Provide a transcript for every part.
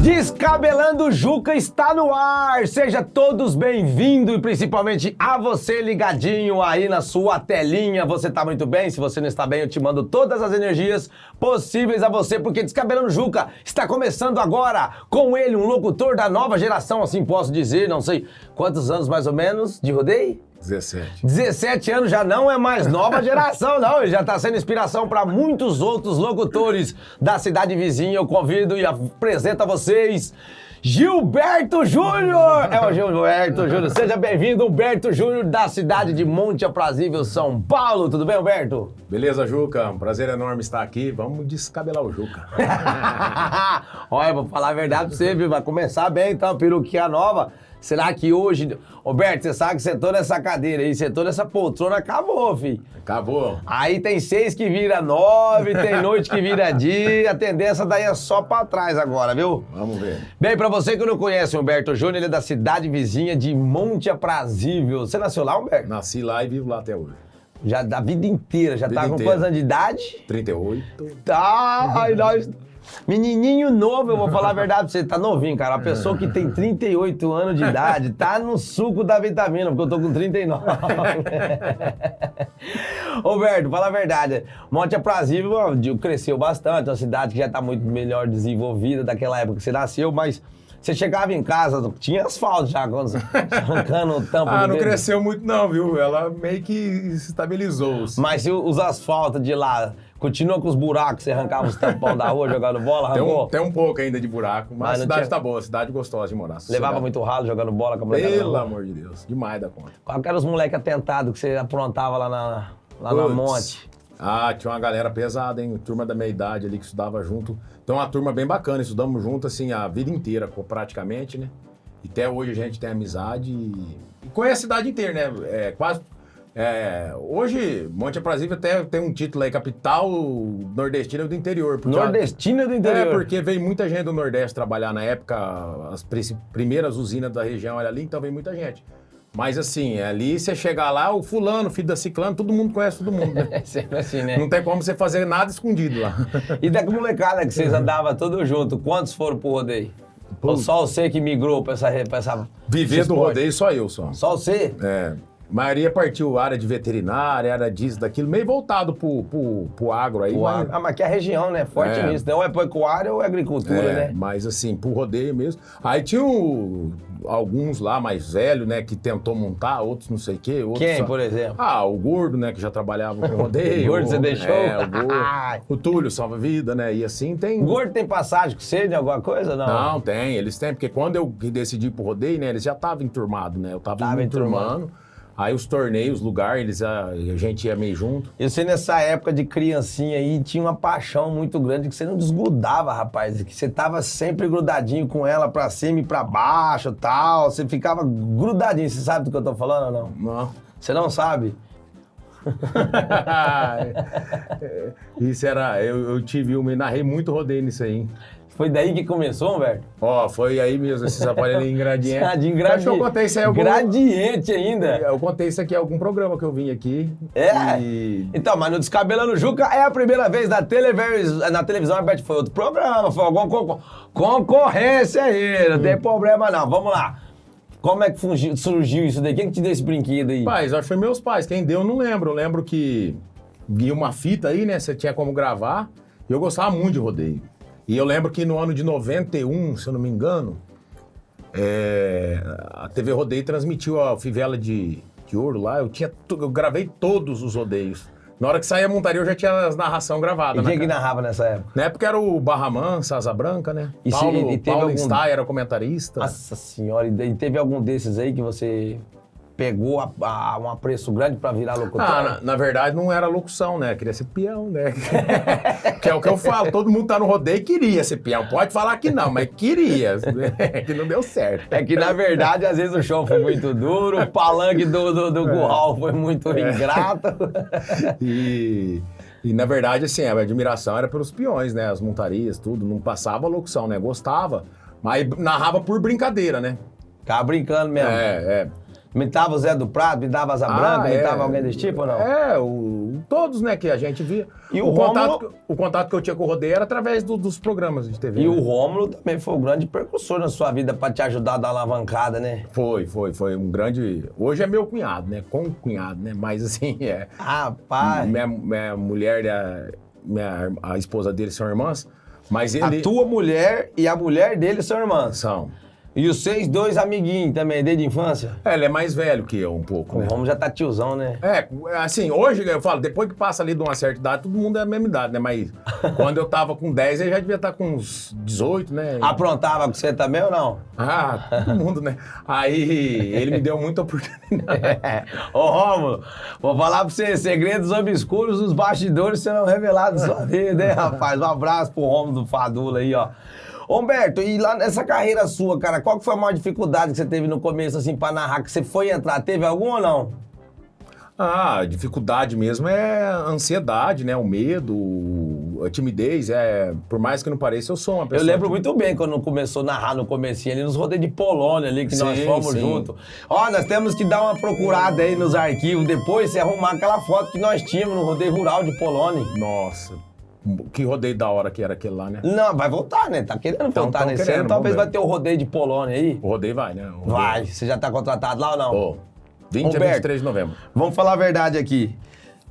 Descabelando Juca está no ar, seja todos bem-vindos e principalmente a você ligadinho aí na sua telinha. Você tá muito bem? Se você não está bem, eu te mando todas as energias possíveis a você, porque Descabelando Juca está começando agora com ele, um locutor da nova geração, assim posso dizer, não sei quantos anos mais ou menos de rodeio? 17. 17 anos já não é mais nova geração, não. Ele já está sendo inspiração para muitos outros locutores da cidade vizinha. Eu convido e apresento a vocês Gilberto Júnior! É o Gilberto Júnior. Seja bem-vindo, Humberto Júnior, da cidade de Monte Aprazível, São Paulo. Tudo bem, Humberto? Beleza, Juca? Um prazer enorme estar aqui. Vamos descabelar o Juca. Olha, vou falar a verdade pra você, viu? Vai começar bem, então, peruquinha nova. Será que hoje... Roberto, você sabe que sentou nessa cadeira aí, sentou nessa poltrona, acabou, filho. Acabou. Aí tem 6 que vira 9, tem noite que vira dia, a tendência daí é só pra trás agora, viu? Vamos ver. Bem, pra você que não conhece o Humberto Júnior, ele é da cidade vizinha de Monte Aprazível. Você nasceu lá, Humberto? Nasci lá e vivo lá até hoje. Já da vida inteira, já Vida tá com inteira. quantos anos de idade? 38. Tá, ai, nós... Menininho novo, eu vou falar a verdade pra você, tá novinho, cara. A pessoa que tem 38 anos de idade tá no suco da vitamina, porque eu tô com 39. Roberto, fala a verdade. Monte Aprazível cresceu bastante, uma cidade que já tá muito melhor desenvolvida daquela época que você nasceu, mas você chegava em casa, tinha asfalto já, quando arrancando o tampo do Não dedo. cresceu muito não, viu? Ela meio que se estabilizou. Mas se os asfaltos de lá continuam com os buracos, você arrancava os tampão da rua jogando bola, arrancou? Tem um pouco ainda de buraco, mas a cidade tá boa, a cidade gostosa de morar. Levava muito ralo jogando bola com a molecada? Pelo amor de Deus, demais da conta. Qual que eram os moleques atentados que você aprontava lá na Puts. Monte? Tinha uma galera pesada, hein? Turma da minha idade ali que estudava junto. Então, uma turma bem bacana. Estudamos junto, assim, a vida inteira, praticamente, né? E até hoje a gente tem amizade e conhece a cidade inteira, né? Hoje, Monte Aprazível até tem um título aí, capital nordestina do interior. Nordestina do interior? Porque veio muita gente do Nordeste trabalhar na época, as primeiras usinas da região, olha ali, então veio muita gente. Mas assim, ali você chegar lá, o fulano, filho da ciclano, todo mundo conhece todo mundo, né? É sempre assim, né? Não tem como você fazer nada escondido lá. E da molecada que vocês andavam todos juntos, quantos foram pro rodeio? Ou só você que migrou pra essa Viver do rodeio só eu só. Só você? A maioria partiu área de veterinária, área disso, daquilo, meio voltado pro agro aí. Mas que é a região, né? Forte nisso. Não é pecuária ou é agricultura, né? Mas assim, pro rodeio mesmo. Aí tinha alguns lá mais velhos, né, que tentou montar, outros não sei o quê. Quem, por exemplo? O Gordo, né, que já trabalhava com rodeio. O Gordo você deixou? O Gordo. O Túlio Salva Vida, né, e assim tem... O Gordo tem passagem com você de alguma coisa, não? Não, tem, eles têm, porque quando eu decidi ir pro rodeio, né, eles já estavam enturmados, né, eu tava me enturmando. Aí os torneios, lugar, a gente ia meio junto. E você nessa época de criancinha aí tinha uma paixão muito grande que você não desgrudava, rapaz. Que você tava sempre grudadinho com ela pra cima e pra baixo e tal. Você ficava grudadinho. Você sabe do que eu tô falando ou não? Não. Você não sabe? Isso era... Eu narrei muito rodeio nisso aí, hein? Foi daí que começou, Humberto? Foi aí mesmo, esses aparelhos em gradiente. Acho que eu contei isso aí algum... Gradiente ainda? Eu contei isso aqui em algum programa que eu vim aqui. Então, mas no Descabelando Juca é a primeira vez na televisão, Humberto, foi outro programa, foi alguma concorrência aí, não tem problema não. Vamos lá. Como é que surgiu isso daí? Quem que te deu esse brinquedo aí? Pais, acho que foi meus pais. Quem deu, eu não lembro. Eu lembro que ia uma fita aí, né? Você tinha como gravar. E eu gostava muito de rodeio. E eu lembro que no ano de 91, se eu não me engano, a TV Rodeio transmitiu a Fivela de Ouro lá. Eu gravei todos os rodeios. Na hora que saía a montaria, eu já tinha as narração gravada. E quem que narrava nessa época? Na época era o Barraman, Asa Branca, né? Paulo Stein era comentarista. Nossa senhora, e teve algum desses aí que você pegou um apreço grande pra virar locutor? Na verdade não era locução, né? Queria ser peão, né? Que é o que eu falo, todo mundo tá no rodeio e queria ser peão. Pode falar que não, mas queria. Que não deu certo. É que na verdade, às vezes o show foi muito duro, o palanque do curral foi muito ingrato. E na verdade, assim, a admiração era pelos peões, né? As montarias, tudo. Não passava a locução, né? Gostava, mas narrava por brincadeira, né? Ficava brincando mesmo. Imitava o Zé do Prado, imitava Asa Branca, imitava alguém desse tipo ou não? Todos, né, que a gente via. E o contato que eu tinha com o rodeio era através dos programas de TV. E né? o Rômulo também foi um grande precursor na sua vida pra te ajudar a dar uma alavancada, né? Foi um grande... Hoje é meu cunhado, né, com-cunhado, né, mas assim, Rapaz... Minha mulher a esposa dele são irmãs, mas ele... A tua mulher e a mulher dele são irmãs. São. E os vocês dois amiguinhos também, desde a infância? Ele é mais velho que eu um pouco, O né? Rômulo já tá tiozão, né? Assim, hoje eu falo, depois que passa ali de uma certa idade, todo mundo é a mesma idade, né? Mas quando eu tava com 10, ele já devia estar com uns 18, né? Aprontava com você também ou não? Todo mundo, né? Aí ele me deu muita oportunidade. Ô, Rômulo, vou falar pra você, segredos obscuros dos bastidores serão revelados na sua vida, hein, rapaz? Um abraço pro Rômulo do Fadula aí, ó. Humberto, e lá nessa carreira sua, cara, qual que foi a maior dificuldade que você teve no começo, assim, pra narrar, que você foi entrar? Teve alguma ou não? A dificuldade mesmo é a ansiedade, né? O medo, a timidez. Por mais que não pareça, eu sou uma pessoa... Eu lembro muito bem quando começou a narrar no comecinho ali, nos rodeios de Polônia ali, que nós fomos juntos. Ó, nós temos que dar uma procurada aí nos arquivos depois, se arrumar aquela foto que nós tínhamos no rodeio rural de Polônia. Nossa... Que rodeio da hora que era aquele lá, né? Não, vai voltar, né? Tá querendo voltar nesse ano. Talvez vai ter o rodeio de Polônia aí. O rodeio vai, né? Vai. Você já tá contratado lá ou não? 20 a 23 de novembro. Vamos falar a verdade aqui.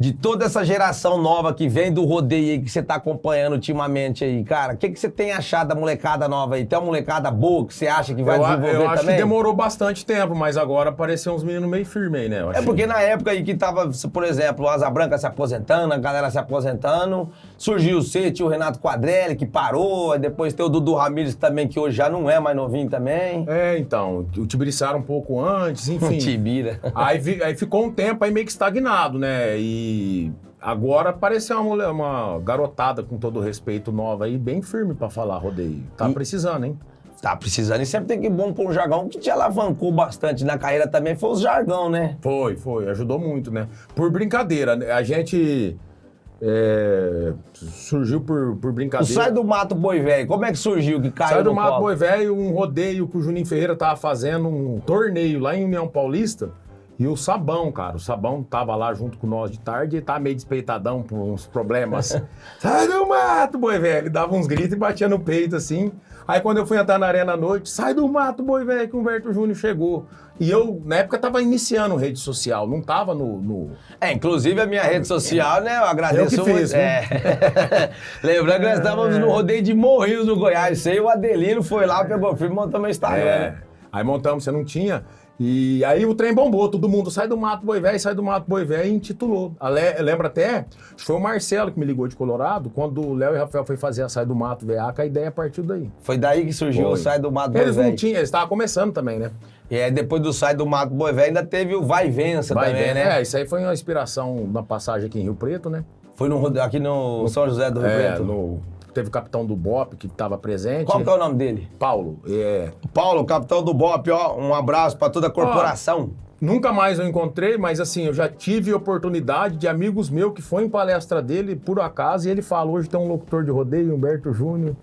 De toda essa geração nova que vem do rodeio aí, que você tá acompanhando ultimamente aí, cara, o que você tem achado da molecada nova aí? Tem uma molecada boa que você acha que vai desenvolver também? Eu acho que demorou bastante tempo, mas agora apareceu uns meninos meio firmes aí, né? Porque na época aí que tava, por exemplo, o Asa Branca se aposentando, a galera se aposentando, surgiu você, tinha o Renato Quadrelli, que parou, aí depois tem o Dudu Ramírez também, que hoje já não é mais novinho também. Então, o Tibiriçara um pouco antes, enfim. Tibira. Aí ficou um tempo aí meio que estagnado, né? E agora apareceu uma garotada, com todo respeito, nova aí, bem firme pra falar rodeio. Tá precisando, hein? Tá precisando, e sempre tem que bom pôr um jargão, que te alavancou bastante na carreira também, foi os jargão, né? Foi, ajudou muito, né? Por brincadeira, a gente surgiu por brincadeira. O Sai do Mato Boi Velho, como é que surgiu, que caiu Sai do no Mato colo? Boi Velho, um rodeio que o Juninho Ferreira tava fazendo, um torneio lá em União Paulista. E o Sabão, cara, o Sabão tava lá junto com nós de tarde e tava meio despeitadão por uns problemas. Sai do mato, boi velho. Ele dava uns gritos e batia no peito assim. Aí quando eu fui entrar na arena à noite, sai do mato, boi velho, que o Humberto Júnior chegou. E eu, na época, tava iniciando rede social, não tava no... Inclusive a minha rede social, né, eu agradeço Eu que fiz, Lembrando que nós estávamos no rodeio de Morrinhos, no Goiás. Sei, o Adelino foi lá, pegou firme e montou meu Instagram. Né? Aí montamos, você não tinha... E aí o trem bombou, todo mundo sai do mato, boi velho, sai do mato, boi velho, e intitulou. Lembra até, acho que foi o Marcelo que me ligou de Colorado, quando o Léo e o Rafael foi fazer a Sai do Mato VA, que a ideia partiu daí. Foi daí que surgiu o Sai do Mato Boi Velho. Eles não tinham, eles estavam começando também, né? E aí depois do Sai do Mato Boi Velho ainda teve o Vai Vença também, né? Isso aí foi uma inspiração na passagem aqui em Rio Preto, né? Foi aqui no São José do Rio Preto? Teve o capitão do BOP que estava presente. Qual que é o nome dele? Paulo. Paulo, capitão do BOP, ó, um abraço para toda a corporação. Nunca mais eu encontrei, mas assim, eu já tive oportunidade de amigos meus que foi em palestra dele, por acaso, e ele fala, hoje tem um locutor de rodeio, Humberto Júnior.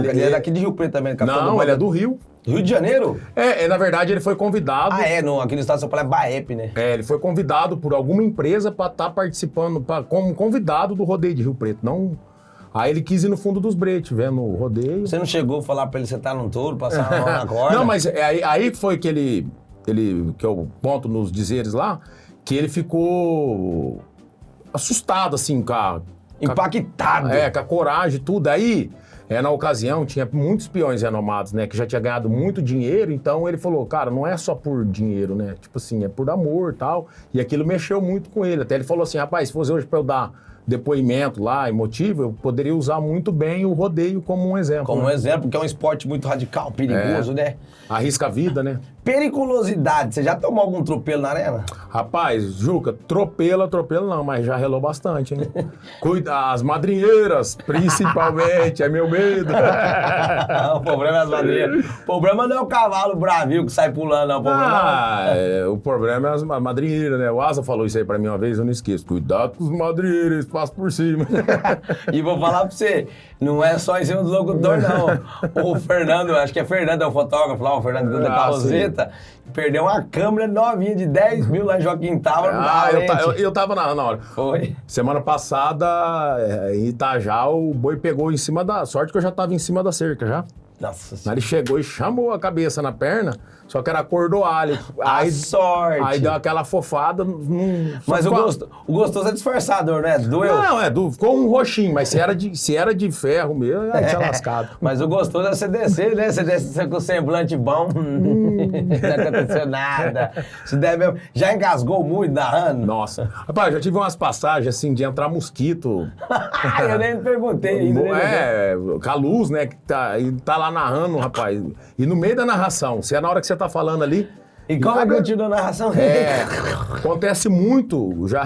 Ele é daqui de Rio Preto também, capitão do BOP. Ele é do Rio. Rio de Janeiro? Na verdade, ele foi convidado... Aqui no estado de São Paulo é Baep, né? Ele foi convidado por alguma empresa para estar participando, como convidado do rodeio de Rio Preto, não... Aí ele quis ir no fundo dos bretes, vendo o rodeio. Você não chegou a falar pra ele sentar num touro, passar a mão na corda? Não, mas aí foi que ele, que eu ponto nos dizeres lá, que ele ficou assustado, assim, impactado. Com a coragem e tudo. Aí, na ocasião, tinha muitos peões renomados, né, que já tinha ganhado muito dinheiro, então ele falou, cara, não é só por dinheiro, né, tipo assim, é por amor e tal. E aquilo mexeu muito com ele. Até ele falou assim, rapaz, se fosse hoje pra eu dar depoimento lá, emotivo, eu poderia usar muito bem o rodeio como um exemplo. Como um exemplo, porque é um esporte muito radical, perigoso, né? Arrisca a vida, né? Periculosidade, você já tomou algum tropelo na arena? Rapaz, Juca, tropelo não, mas já relou bastante, né? Cuida, as madrinheiras, principalmente, é meu medo. O problema é as madrinheiras. O problema não é o cavalo bravio que sai pulando, não. O problema é as madrinheiras, né? O Asa falou isso aí pra mim uma vez, eu não esqueço. Cuidado com os madrinheiros, passo por cima. E vou falar pra você, não é só em cima do locutor, não. O Fernando, acho que é Fernando, é o fotógrafo lá, o Fernando da Carrozeta, perdeu uma câmera novinha de 10 mil lá em Joaquim Tava. Eu tava na hora. Foi. Semana passada, em Itajá, o boi pegou em cima da... Sorte que eu já tava em cima da cerca, já. Nossa Aí ele chegou e chamou a cabeça na perna, só que era cordoalho. Aí, sorte. Aí deu aquela fofada. Mas o gostoso é disfarçador, né? Doeu. Não, ficou um roxinho, mas se era de ferro mesmo, aí tinha lascado. Mas o gostoso é você descer, né? Você desce com o semblante bom, não aconteceu nada. Você deve... Já engasgou muito narrando? Nossa. Rapaz, já tive umas passagens assim de entrar mosquito. Eu nem perguntei ainda. Com a luz, né? Que tá lá narrando, rapaz. E no meio da narração, se é na hora que você tá falando ali. E como é que continua a narração? Acontece muito, já.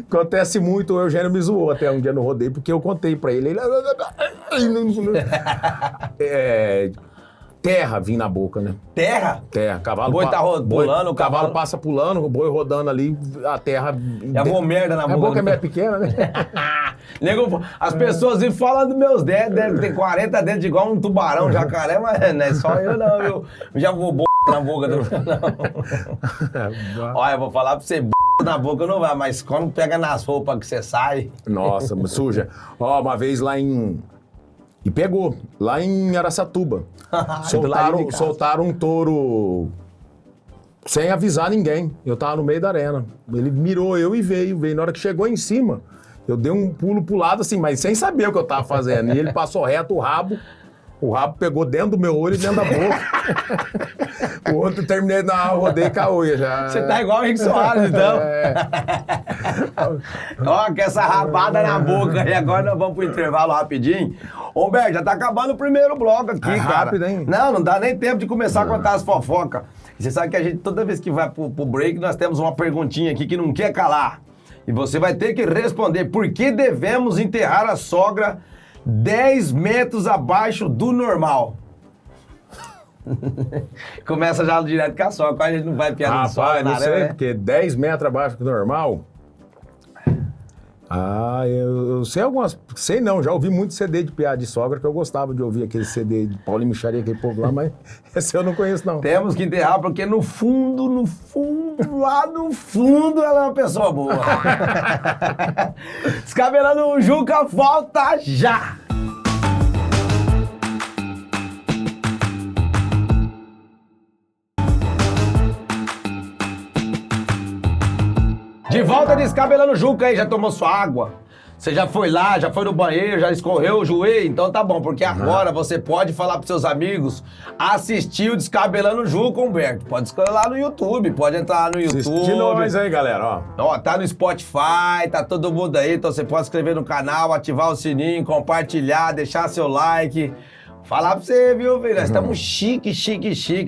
Acontece muito, o Eugênio me zoou até um dia no rodeio, porque eu contei pra ele. Terra vinha na boca, né? Terra? Terra. Cavalo o boi tá pulando, o cavalo passa pulando, o boi rodando ali, a terra... Já vou merda na boca. A boca é meio pequena, né? Nego, as pessoas vêm falando dos meus dentes, deve ter 40 dentes igual um tubarão, um jacaré, mas não é só eu não, viu? Já vou na boca do... Olha, eu vou falar pra você, na boca não vai, mas quando pega nas roupas que você sai... Nossa, suja. Ó, uma vez lá em... E pegou, lá em Araçatuba. Soltaram um touro sem avisar ninguém. Eu tava no meio da arena. Ele mirou eu e veio. Na hora que chegou em cima, eu dei um pulo pro lado assim, mas sem saber o que eu tava fazendo. E ele passou reto o rabo pegou dentro do meu olho e dentro da boca. O outro terminei na rodeio com a unha já. Você tá igual o Henrique Soares, então. Ó, com essa rabada na boca. E agora nós vamos pro intervalo rapidinho. Ô, Humberto, já tá acabando o primeiro bloco aqui, cara. Rápido, hein? Não dá nem tempo de começar a contar as fofocas. Você sabe que a gente, toda vez que vai pro break, nós temos uma perguntinha aqui que não quer calar. E você vai ter que responder por que devemos enterrar a sogra 10 metros abaixo do normal. Começa já direto com a sogra, quase a gente não vai piada de sogra. Não sei, né? porque 10 metros abaixo do normal... eu sei algumas... Sei não, já ouvi muito CD de piada de sogra, que eu gostava de ouvir aquele CD de Paulinho Micharia, aquele povo lá, mas esse eu não conheço não. Temos que enterrar, porque no fundo, lá no fundo, ela é uma pessoa boa. Descabelando o Juca, volta já! De volta descabelando o Juca aí, já tomou sua água? Você já foi lá, já foi no banheiro, já escorreu o joelho? Então tá bom, porque agora você pode falar pros seus amigos assistir o Descabelando o Juca, Humberto. Pode escolher lá no YouTube, pode entrar lá no YouTube. Assiste nós aí, galera, ó. Tá no Spotify, tá todo mundo aí, então você pode se inscrever no canal, ativar o sininho, compartilhar, deixar seu like. Falar pra você, viu, velho? Nós estamos chique.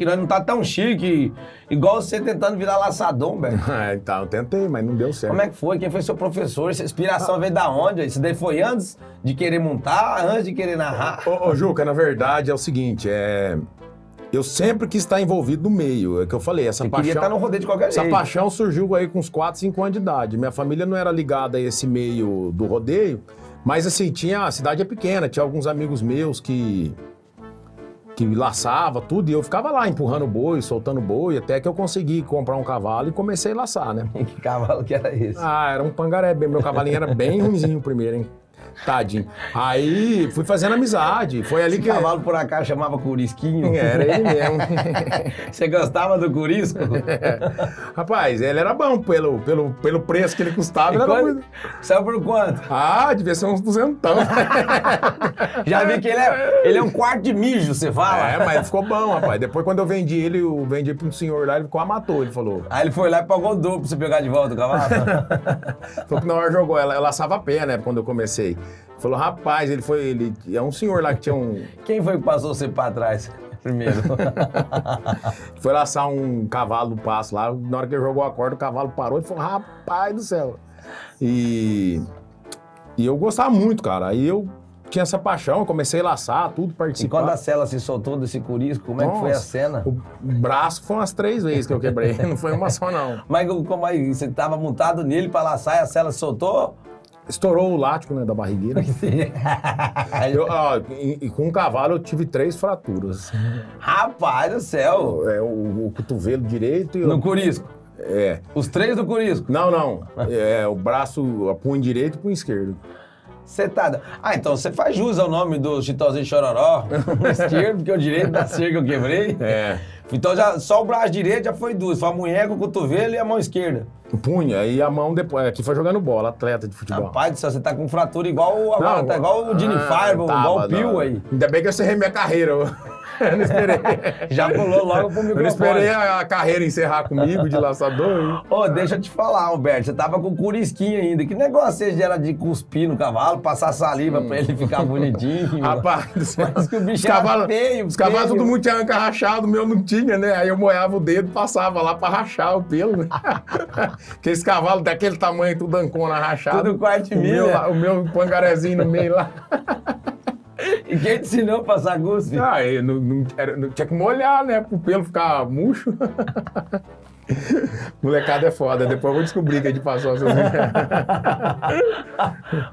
Nós não tá tão chique igual você tentando virar laçador, velho. Então, eu tentei, mas não deu certo. Como é que foi? Quem foi seu professor? Essa inspiração veio da onde? Isso daí foi antes de querer montar, antes de querer narrar? Ô, Juca, na verdade é o seguinte, eu sempre quis estar envolvido no meio, é que eu falei, essa paixão... queria estar no rodeio de qualquer jeito. Essa paixão surgiu aí com uns 4, 5 anos de idade. Minha família não era ligada a esse meio do rodeio, mas assim, a cidade é pequena, tinha alguns amigos meus que laçava tudo, e eu ficava lá empurrando boi, soltando boi, até que eu consegui comprar um cavalo e comecei a laçar, né? Que cavalo que era esse? Era um pangaré, meu cavalinho era bem ruimzinho primeiro, hein? Tadinho. Aí fui fazendo amizade, foi ali Esse que... cavalo por acaso chamava Curisquinho? Era ele mesmo. Você gostava do Curisco? Rapaz, ele era bom pelo preço que ele custava. Saiu por quanto? Devia ser uns 200. Já vi que ele é um quarto de mijo, você fala? Mas ficou bom, rapaz. Depois quando eu vendi para um senhor lá, ele matou, ele falou. Aí ele foi lá e pagou o dobro pra você pegar de volta o cavalo? Falou que na hora jogou, ela assava a pé, né, quando eu comecei. Falou, rapaz, ele é um senhor lá que tinha um... Quem foi que passou você pra trás primeiro? Foi laçar um cavalo no passo lá, na hora que ele jogou a corda, o cavalo parou e falou, rapaz do céu. E eu gostava muito, cara. Aí eu tinha essa paixão, eu comecei a laçar, tudo, E participar. quando a cela se soltou desse curisco, como é que foi a Nossa, cena? O braço foi umas 3 vezes que eu quebrei, não foi uma só não. Mas como aí, você tava montado nele pra laçar e a cela se soltou? Estourou o látigo, né, da barrigueira. E com o cavalo eu tive 3 fraturas. Rapaz do céu! O cotovelo direito e No curisco. Os 3 do curisco. Não. O braço, o punho direito e o punho esquerdo. Você tá... Ah, então você faz jus ao nome do Chitãozinho Chororó. O esquerdo, porque o direito da cerca eu quebrei. Então só o braço direito já foi 2. Foi a munheca, o cotovelo e a mão esquerda. O punho, aí a mão depois. Aqui foi jogando bola, atleta de futebol. Rapaz do céu, você tá com fratura igual agora, tá igual o Gene Fireball, igual o Pio aí. Ainda bem que eu encerrei minha carreira. Eu não esperei. Já pulou logo pro microfone. Eu não esperei a carreira encerrar comigo de laçador. Ô, deixa eu te falar, Humberto, você tava com curisquinho ainda. Que negócio esse era de cuspir no cavalo, passar saliva pra ele ficar bonitinho? Rapaz, mas que o bicho era feio. Os cavalos todo mundo tinha anca rachada, o meu não tinha, né? Aí eu molhava o dedo e passava lá pra rachar o pelo, né? Porque esse cavalo daquele tamanho, tudo ancona rachado. Tudo quarto de milha. O meu pangarezinho no meio lá. E quem te ensinou a passar guspe? Eu não tinha que molhar, né? Pro pelo ficar murcho. Molecada é foda, depois eu vou descobrir que a gente passou essas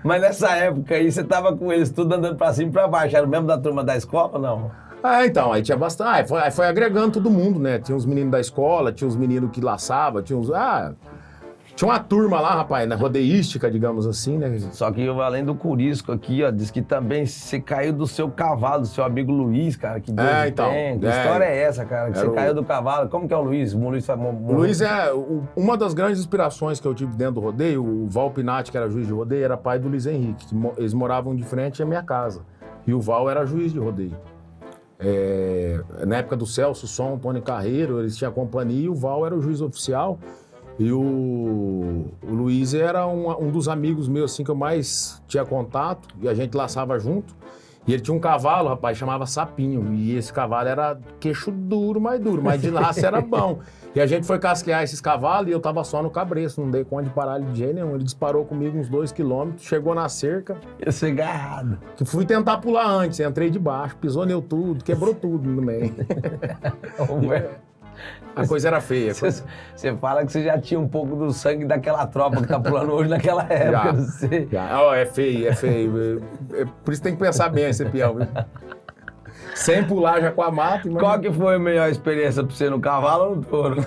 Mas nessa época aí, você tava com eles tudo andando pra cima e pra baixo. Era o mesmo da turma da escola ou não? Então, aí tinha bastante. Aí foi agregando todo mundo, né? Tinha os meninos da escola, tinha os meninos que laçavam, tinha uns. Tinha uma turma lá, rapaz, na rodeística, digamos assim, né? Só que eu, além do curisco aqui, ó, diz que também você caiu do seu cavalo, do seu amigo Luiz, cara, que Deus então. tem. Que história é essa, cara? Que você caiu do cavalo. Como que é o Luiz? O Luiz é uma das grandes inspirações que eu tive dentro do rodeio. O Val Pinatti, que era juiz de rodeio, era pai do Luiz Henrique. Eles moravam de frente à minha casa. E o Val era juiz de rodeio. Na época do Celso, Som, Tony Carreiro, eles tinham companhia e o Val era o juiz oficial. E o Luiz era um dos amigos meus, assim, que eu mais tinha contato, e a gente laçava junto. E ele tinha um cavalo, rapaz, chamava Sapinho, e esse cavalo era queixo duro, mas de laço era bom. E a gente foi casquear esses cavalos e eu tava só no cabreço, não dei conta de parar ele de jeito nenhum. Ele disparou comigo uns 2 quilômetros, chegou na cerca. Eu sei agarrado. Que fui tentar pular antes, entrei de baixo, pisoneou tudo, quebrou tudo no meio. A coisa era feia. Você fala que você já tinha um pouco do sangue daquela tropa que tá pulando hoje naquela época, não sei. É feio. Por isso tem que pensar bem esse peão, viu? Sem pular já com a mata. Mas... Qual que foi a melhor experiência pra você, no cavalo ou no touro?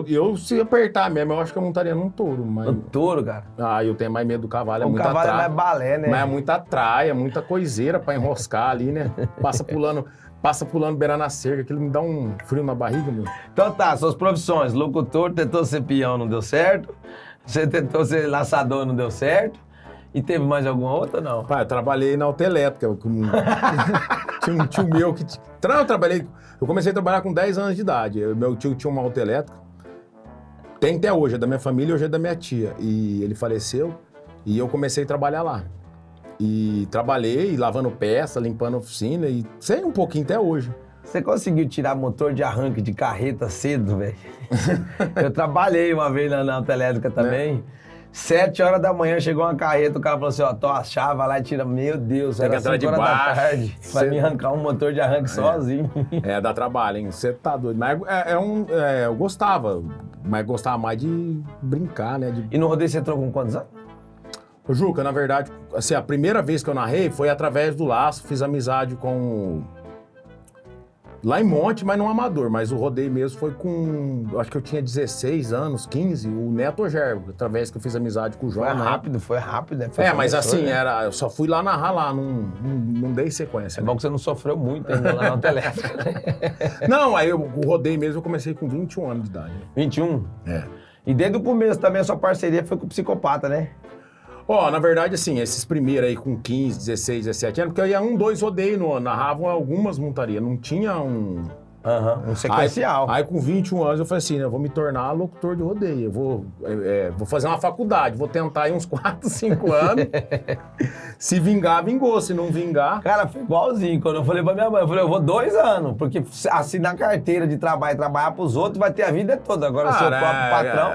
Eu se apertar mesmo, eu acho que eu montaria num touro. Mas... No touro, cara? Eu tenho mais medo do cavalo, é muita traia. O cavalo é mais balé, né? Mas é muita traia, muita coiseira pra enroscar ali, né? Passa pulando beirando a cerca, aquilo me dá um frio na barriga, meu. Então tá, suas profissões. Locutor, tentou ser peão, não deu certo. Você tentou ser laçador, não deu certo. E teve mais alguma outra, não? Eu trabalhei na autoelétrica. Tinha um tio meu que... Eu comecei a trabalhar com 10 anos de idade. Meu tio tinha uma autoelétrica. Tem até hoje, é da minha família, hoje é da minha tia. E ele faleceu e eu comecei a trabalhar lá. E trabalhei lavando peça, limpando oficina e sei um pouquinho até hoje. Você conseguiu tirar motor de arranque de carreta cedo, velho? Eu trabalhei uma vez na autoelétrica também. Né? 7 horas da manhã chegou uma carreta, o cara falou assim, tô a chave, vai lá e tira. Meu Deus, era 5 horas da tarde. Vai me arrancar um motor de arranque sozinho. Dá trabalho, hein? Você tá doido. Mas eu gostava, mas gostava mais de brincar, né? E no rodeio você entrou com quantos anos? Juca, na verdade, assim, a primeira vez que eu narrei foi através do laço, fiz amizade com... Lá em Monte, mas não amador, mas o rodeio mesmo foi com... Acho que eu tinha 16 anos, 15, o Neto Gerbo, através que eu fiz amizade com o João. Foi rápido, né? Mas assim, eu só fui lá narrar lá, não dei sequência. É bom que você não sofreu muito ainda lá na autoelétrica. Não, aí o rodeio mesmo eu comecei com 21 anos de idade. 21? E desde o começo também a sua parceria foi com o Psicopata, né? Na verdade, assim, esses primeiros aí com 15, 16, 17 anos, porque eu ia 1, 2 rodeios no ano, narravam algumas montarias, não tinha um sequencial. Aí com 21 anos eu falei assim, eu vou me tornar locutor de rodeio, eu vou fazer uma faculdade, vou tentar aí uns 4, 5 anos, se vingar, vingou, se não vingar... Cara, foi igualzinho, quando eu falei pra minha mãe, eu falei, eu vou 2 anos, porque assinar carteira de trabalho e trabalhar pros outros vai ter a vida toda, agora o seu próprio patrão...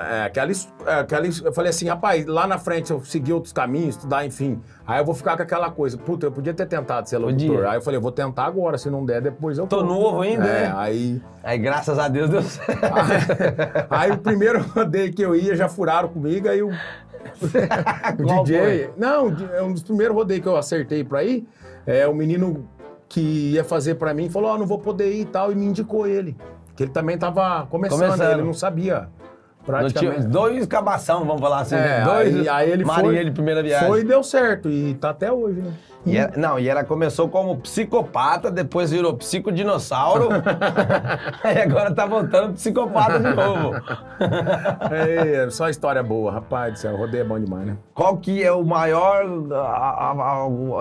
eu falei assim, rapaz, lá na frente eu segui outros caminhos, estudar, enfim. Aí eu vou ficar com aquela coisa, puta, eu podia ter tentado ser locutor. Aí eu falei, eu vou tentar agora, se não der, depois eu Tô novo ainda, né? Aí, graças a Deus, deu certo. Aí o primeiro rodeio que eu ia, já furaram comigo, aí o DJ... Foi? Não, é um dos primeiros rodeios que eu acertei pra ir, o menino que ia fazer pra mim falou, não vou poder ir e tal, e me indicou ele. Que ele também tava começando. Ele não sabia praticamente. Dois cabação, vamos falar assim. Dois aí ele Marinha de primeira viagem. Foi e deu certo, e tá até hoje, né? E ela começou como psicopata, depois virou psicodinossauro, aí agora tá voltando psicopata de novo. Só história boa, rapaz do céu, o rodeio é bom demais, né? Qual que é o maior,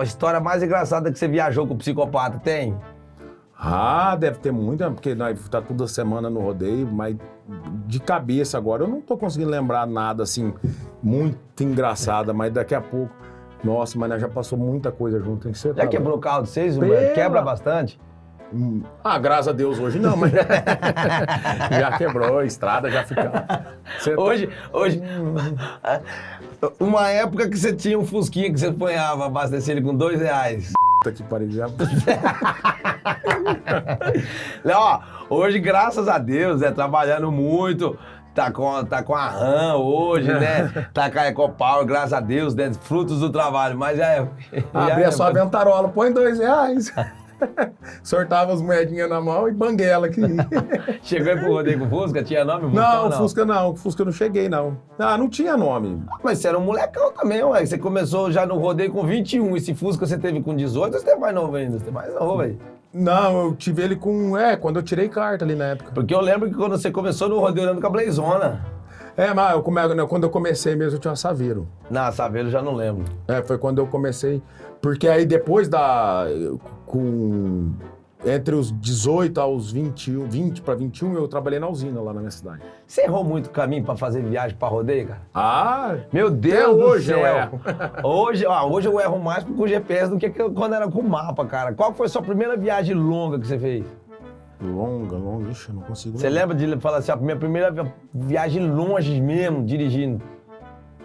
a história mais engraçada que você viajou com o psicopata? Tem? Deve ter muita, porque nós tá toda semana no rodeio, mas de cabeça agora eu não tô conseguindo lembrar nada assim muito engraçada, mas daqui a pouco, nossa, mas nós já passou muita coisa junto, hein? Já quebrou o carro de vocês, Gilberto? Quebra bastante? Graças a Deus hoje não, mas já quebrou, a estrada já fica... Hoje, uma época que você tinha um fusquinha que você apanhava, abastecer ele com R$2. Que pariu já. Ó, hoje, graças a Deus, trabalhando muito, tá com a RAM hoje, né? Tá com a EcoPower, graças a Deus, né? Frutos do trabalho, mas abri a sua ventarola, põe R$2. Sortava as moedinhas na mão e banguela aqui. Chegou aí pro rodeio com o Fusca? Tinha nome? Não, Fusca não. Fusca eu não cheguei, não. Não tinha nome. Mas você era um molecão também, ué. Você começou já no rodeio com 21. Esse Fusca você teve com 18 ou você teve mais novo ainda? Você teve mais novo, velho. Não, eu tive ele com... quando eu tirei carta ali na época. Porque eu lembro que quando você começou no rodeio andando com a Blazona. Mas quando eu comecei mesmo, eu tinha uma Saveiro. Não, Saveiro eu já não lembro. Foi quando eu comecei. Porque aí depois entre os 18 aos 20 para 21, eu trabalhei na usina lá na minha cidade. Você errou muito caminho pra fazer viagem pra rodeio, cara? Meu Deus do céu! Hoje eu erro mais com o GPS do que quando era com o mapa, cara. Qual foi a sua primeira viagem longa que você fez? Longa, ixi, eu não consigo. Você lembra de falar assim, a minha primeira viagem longe mesmo, dirigindo?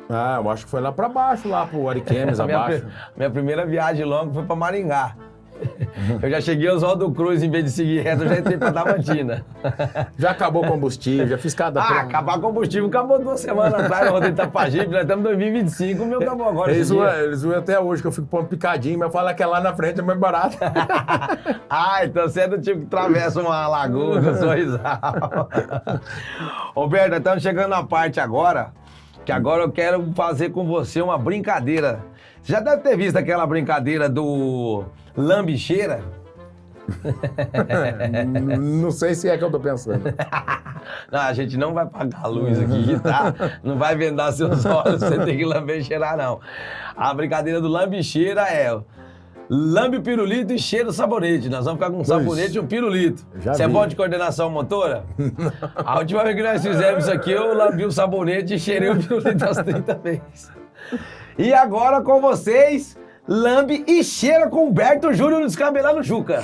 Eu acho que foi lá pra baixo, lá pro Ariquemes, abaixo. Minha primeira viagem longa foi pra Maringá. Eu já cheguei aos Oswaldo Cruz, em vez de seguir reto, eu já entrei pra Damantina. Já acabou o combustível, já fiz cada... acabar o combustível acabou 2 semanas atrás, eu rodei Itapajipe, nós estamos em 2025, o meu acabou agora. Eles zoam até hoje, que eu fico pondo picadinho, mas fala que é lá na frente é mais barato. Então você é do tipo que atravessa uma lagoa com Sorrisal. Roberto, nós estamos chegando na parte agora, que agora eu quero fazer com você uma brincadeira. Você já deve ter visto aquela brincadeira do lambicheira? Não sei se é que eu tô pensando. Não, a gente não vai pagar a luz aqui, tá? Não vai vendar seus olhos, você tem que lamber e cheirar, não. A brincadeira do lambicheira é lambe o pirulito e cheira o sabonete. Nós vamos ficar com um sabonete e um pirulito. Você é bom de coordenação motora? A última vez que nós fizemos isso aqui, eu lambi o sabonete e cheirei o pirulito às 30 vezes. E agora com vocês, lambe e cheira com Humberto Júnior Descabelando Juca.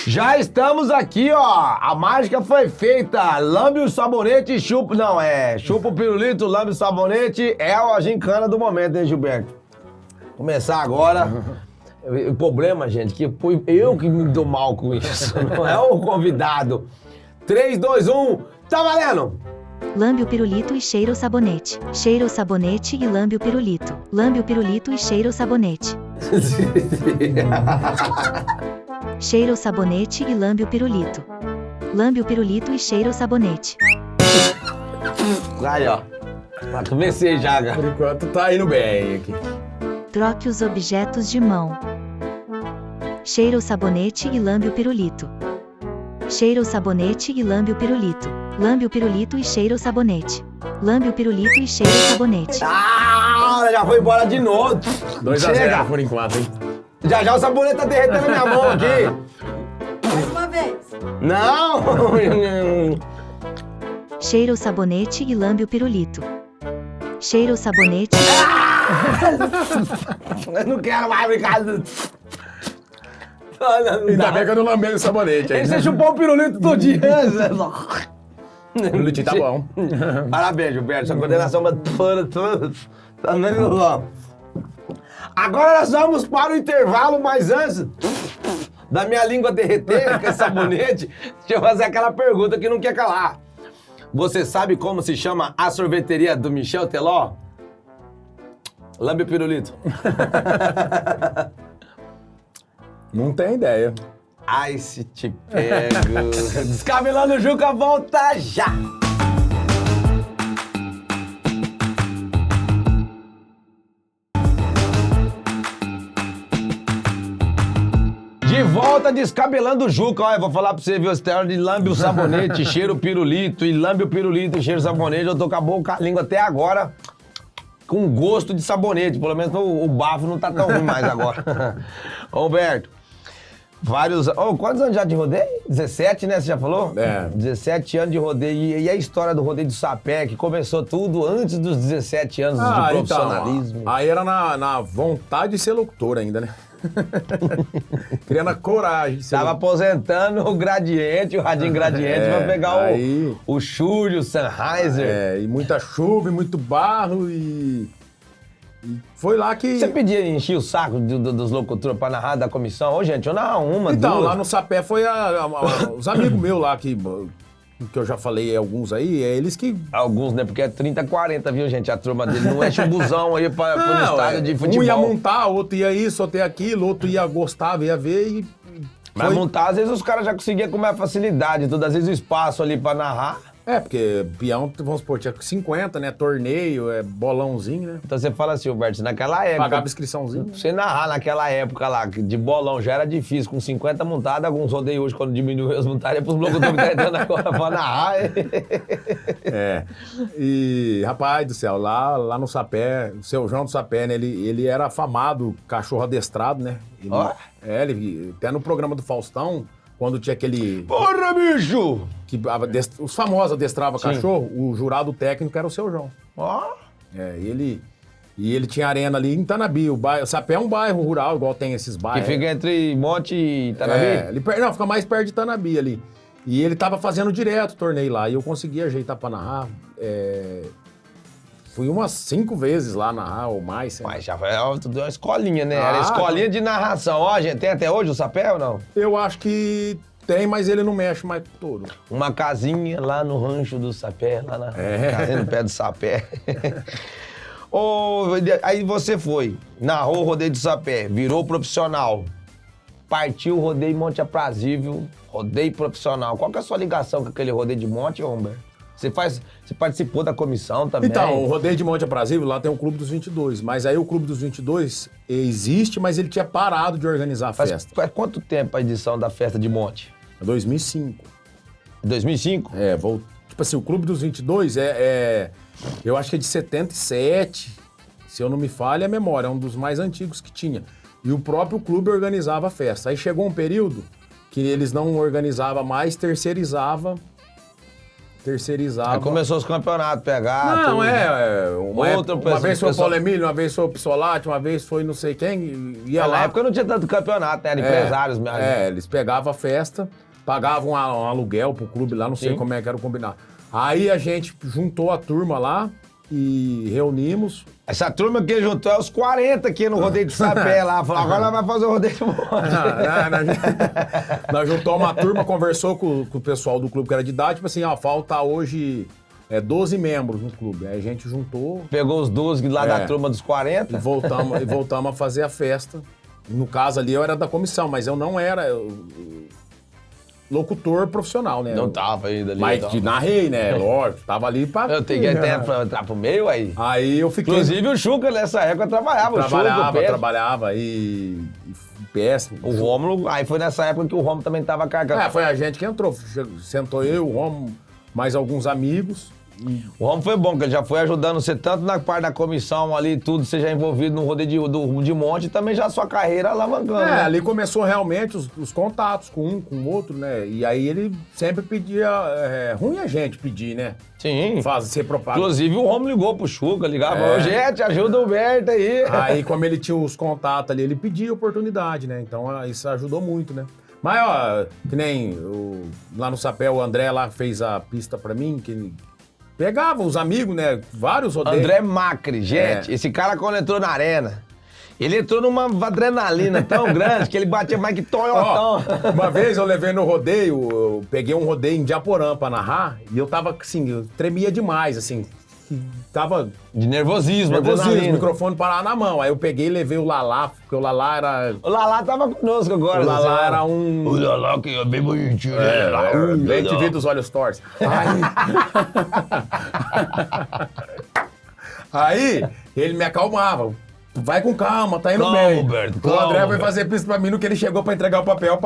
Já estamos aqui, ó. A mágica foi feita. Lambe o sabonete e chupa... Não, chupa o pirulito, lambe o sabonete. É a gincana do momento, hein, Gilberto? Começar agora. O problema, gente, que foi eu que me dou mal com isso. Não é o convidado. 3, 2, 1, tá valendo! Lambe o pirulito e cheira o sabonete. Cheira o sabonete e lambe o pirulito. Lambe o pirulito e cheira o sabonete. Cheira o sabonete e lambe o pirulito. Lambe o pirulito e cheira o sabonete. Aí, ó. Comecei já, cara. Por enquanto tá indo bem aqui. Troque os objetos de mão. Cheira o sabonete e lambe o pirulito. Cheira o sabonete e lambe o pirulito. Lambe o pirulito e cheira o sabonete. Lambe o pirulito e cheira o sabonete. Já foi embora de novo. 2-0 por enquanto, hein? Já o sabonete tá derretendo na minha mão aqui. Mais uma vez. Não! Cheira o sabonete e lambe o pirulito. Cheira o sabonete. Eu não quero mais brincar. Ainda bem que eu não lambei o sabonete aí. Você chupou o pirulito todinho. Pirulitinho tá bom. Parabéns, Gilberto. Sua coordenação... Agora nós vamos para o intervalo, mas antes da minha língua derreter com esse sabonete, deixa eu fazer aquela pergunta que não quer calar. Você sabe como se chama a sorveteria do Michel Teló? Lambe o pirulito. Não tem ideia. Ai, se te pego. Descabelando o Juca volta já. De volta descabelando o Juca. Olha, eu vou falar pra você, viu? Você tem hora de lambe o sabonete, cheira o pirulito, e lambe o pirulito e cheira o sabonete. Eu tô com a boca, a língua até agora com gosto de sabonete. Pelo menos o bafo não tá tão ruim mais agora. Roberto, quantos anos já de rodeio? 17, né? Você já falou? É. 17 anos de rodeio. E a história do rodeio do sapé, que começou tudo antes dos 17 anos de profissionalismo. Então, aí era na vontade de ser locutor ainda, né? Criando a coragem de ser Tava locutor. aposentando o Gradiente, o Radinho Gradiente, pra pegar o Chúlio, o Sennheiser. E muita chuva, e muito barro, e foi lá que... Você pedia encher o saco dos locutores pra narrar da comissão? Ô, gente, eu narro uma, Então, duas. lá no Sapé foi os amigos meus lá que eu já falei, alguns aí, é eles que... Alguns, né? Porque é 30, 40, viu, gente? A turma dele não enche um busão aí pro estádio de futebol. Um ia montar, outro ia isso, outro ia aquilo, outro ia gostar, ia ver e... Mas montar, às vezes os caras já conseguiam com mais facilidade, tudo. Às vezes o espaço ali pra narrar. É, porque peão, vamos supor, tinha 50, né? Torneio, bolãozinho, né? Então você fala assim, Roberto, naquela época... Pagava inscriçãozinho. Você narrar naquela época lá, que de bolão já era difícil, com 50 montadas, alguns rodeios hoje, quando diminuiu as montadas, é pros locutores que tá entrando agora pra narrar. É. E, rapaz do céu, lá no Sapé, o seu João do Sapé, né? Ele era afamado cachorro adestrado, né? Ele até no programa do Faustão, quando tinha aquele... Porra, bicho! Que os famosos adestravam cachorro, o jurado técnico era o seu João. Ó! E ele tinha arena ali em Tanabi. O Sapé é um bairro rural, igual tem esses bairros. Que fica entre Monte e Tanabi? Não, fica mais perto de Tanabi ali. E ele tava fazendo direto o torneio lá, e eu consegui ajeitar pra narrar. Fui umas 5 vezes lá narrar, ou mais. Mas já foi uma escolinha, né? Era escolinha de narração. Ó, gente, tem até hoje o Sapé ou não? Eu acho que tem, mas ele não mexe mais todo. Uma casinha lá no rancho do Sapé, lá na casinha no pé do Sapé. Aí você foi, narrou o rodeio do Sapé, virou profissional, partiu o rodeio Monte Aprazível, rodeio profissional. Qual que é a sua ligação com aquele rodeio de Monte, Humber? Você participou da comissão também? Então, o rodeio de Monte Aprazível, lá tem o Clube dos 22. Mas aí o Clube dos 22 existe, mas ele tinha parado de organizar a festa. Faz quanto tempo a edição da festa de Monte? 2005. 2005? Tipo assim, o Clube dos 22 eu acho que é de 77, se eu não me falha a memória, é um dos mais antigos que tinha. E o próprio clube organizava a festa. Aí chegou um período que eles não organizavam mais, terceirizava. Aí começou os campeonatos, pegar. Não, tudo. uma vez foi o Paulo Emílio, uma vez foi o Pissolati, uma vez foi não sei quem. Ia lá. Na época não tinha tanto campeonato, né? Eram empresários mesmo. Eles pegavam a festa, pagavam um aluguel pro clube lá, não sei como é que era o combinado. Aí a gente juntou a turma lá e reunimos. Essa turma que juntou é os 40 aqui no rodeio de Sapé lá. Falou, agora nós vamos fazer o rodeio de Monte. Nós juntamos uma turma, conversou com o pessoal do clube que era de idade, tipo assim, falta hoje 12 membros no clube. Aí a gente juntou. Pegou os 12 lá da turma dos 40. E voltamos a fazer a festa. No caso ali eu era da comissão, mas eu não era locutor profissional, né? Não tava ainda ali. Mas narrei, né? Lógico, tava ali pra... Eu tenho até pra entrar pro meio aí. Aí eu fiquei... Inclusive o Chuca nessa época trabalhava. Trabalhava e péssimo. O Rômulo, aí foi nessa época que o Rômulo também tava carregando. Foi a gente que entrou. Sentou eu, o Rômulo, mais alguns amigos. O Rômulo foi bom, que ele já foi ajudando você tanto na parte da comissão ali, tudo, você já envolvido no rodeio de Monte e também já a sua carreira alavancando. Né? Ali começou realmente os contatos com um, com o outro, né? E aí ele sempre pedia, ruim a gente pedir, né? Sim. Ser propaganda. Inclusive o Rômulo ligou pro Chuca, ligava, gente, ajuda o Berto aí. Aí como ele tinha os contatos ali, ele pedia oportunidade, né? Então isso ajudou muito, né? Mas, ó, que nem lá no Sapé, o André lá fez a pista pra mim, que pegava os amigos, né? Vários rodeios. André Macri, gente, esse cara quando entrou na arena, ele entrou numa adrenalina tão grande que ele batia mais que Toyotão. Ó, uma vez eu levei no rodeio, eu peguei um rodeio em Diaporã pra narrar, e eu tava, assim, eu tremia demais, assim. Tava De nervosismo, o adrenalina. microfone parava na mão. Aí eu peguei e levei o Lalá, porque o Lalá era... O Lalá tava conosco agora. O Lalá era um... O Lalá que é bem bonitinho. né? Bem te vi dos olhos tortos. Aí ele me acalmava. Vai com calma, tá indo Calma, bem. Roberto, O calma, André foi Roberto. fazer pista pra mim no que ele chegou pra entregar o papel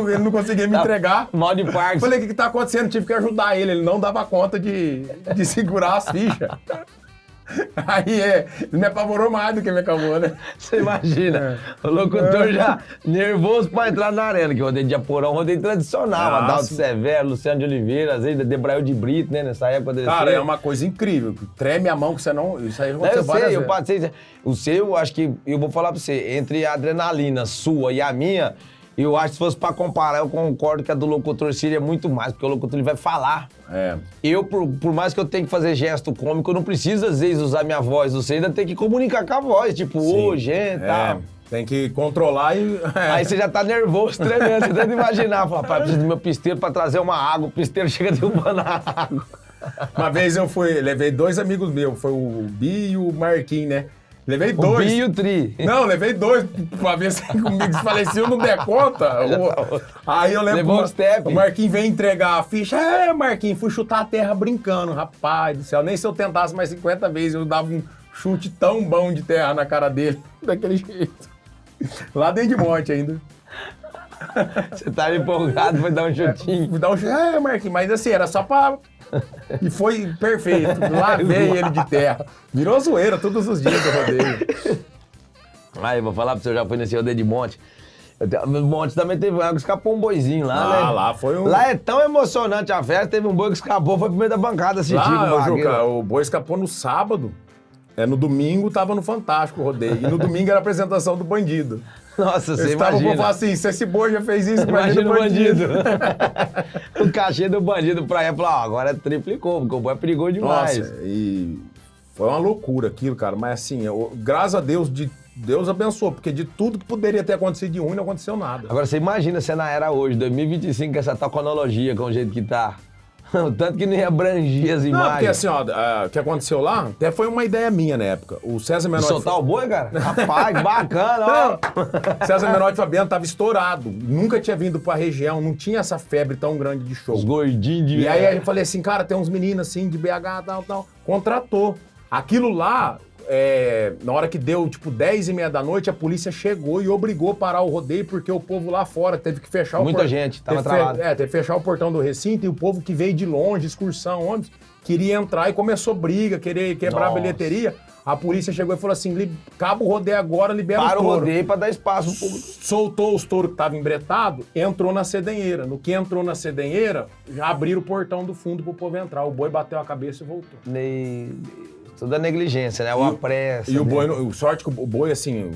ele não conseguia me entregar. Mal de parque. Falei, o que tá acontecendo? Tive que ajudar ele não dava conta de segurar as fichas. Aí ele me apavorou mais do que me acalmou, né? Você imagina, o locutor já nervoso pra entrar na arena, que o rodeio de Aporão, um rodeio tradicional. Nossa. Adalto Severo, Luciano de Oliveira, às vezes Debrael de Brito, né? Nessa época dele. Cara, é uma coisa incrível. Treme a mão que você não... Isso aí aconteceu Eu várias sei, eu vezes. passei. O seu, acho que, eu vou falar pra você, entre a adrenalina sua e a minha, eu acho que se fosse pra comparar, eu concordo que a do locutor seria muito mais, porque o locutor ele vai falar. É. Eu, por mais que eu tenha que fazer gesto cômico, eu não preciso, às vezes, usar minha voz. Você ainda tem que comunicar com a voz, tipo, ô, gente, tal. Tem que controlar e... Aí você já tá nervoso, tremendo. Você tenta imaginar, fala, pai, preciso do meu pisteiro pra trazer uma água. O pisteiro chega derrubando a água. Uma vez eu levei 2 amigos meus, foi o Bi e o Marquinhos, né? Levei O 2. Bi e o Tri. Não, levei 2 pra ver se comigo se falecia, eu não der conta. Aí eu lembro Levou que o step. o Marquinhos veio entregar a ficha. Marquinhos, fui chutar a terra brincando, rapaz do céu. Nem se eu tentasse mais 50 vezes, eu dava um chute tão bom de terra na cara dele, daquele jeito. Lá dentro de monte ainda. Você tava empolgado, foi dar um chutinho. Fui dar um chute. Marquinhos, mas assim, era só pra... E foi perfeito. Lavei ele de terra. Virou zoeira todos os dias do rodeio. Aí, vou falar pra você, eu já fui nesse rodeio de monte. No monte também teve água, escapou um boizinho lá, né? Lá foi um... Lá é tão emocionante a festa, teve um boi que escapou, foi pro meio da bancada assistir com o Lá, vaqueiro. Juca, o boi escapou no sábado. No domingo tava no Fantástico o rodeio. E no domingo era a apresentação do bandido. Nossa, você Eles estavam imagina. pra falar assim, se esse boi já fez isso, Imagina o bandido. bandido. O cachê do bandido pra ele, falou, ó, agora triplicou, porque o boi é perigoso demais. Nossa, e foi uma loucura aquilo, cara. Mas assim, graças a Deus, Deus abençoou, porque de tudo que poderia ter acontecido de ruim, não aconteceu nada. Agora, você imagina se na era hoje, 2025, com essa tecnologia, com o jeito que tá. O tanto que nem abrangir as Não, imagens. porque assim, ó, o que aconteceu lá, até foi uma ideia minha na época. O César De Menotti... soltar o boi, cara? Rapaz, que bacana, ó. César Menotti Fabiano tava estourado. Nunca tinha vindo pra região, não tinha essa febre tão grande de show. Os gordinhos de... E aí eu falei assim, cara, tem uns meninos assim, de BH, tal. Contratou. Aquilo lá, na hora que deu, tipo, 10h30 da noite, a polícia chegou e obrigou a parar o rodeio, porque o povo lá fora teve que fechar o portão. Muita gente, tava travado. Teve que fechar o portão do recinto, e o povo que veio de longe, excursão, ônibus, queria entrar e começou briga, querer quebrar a Nossa. bilheteria. A polícia chegou e falou assim, acaba o rodeio agora, libera Para o o touro. rodeio pra dar espaço pro público. Soltou os touros que estavam embretados, entrou na cedenheira. No que entrou na cedenheira, já abriram o portão do fundo pro povo entrar. O boi bateu a cabeça e voltou. Toda negligência, né? O apressa. E o né? boi, sorte que o boi, assim,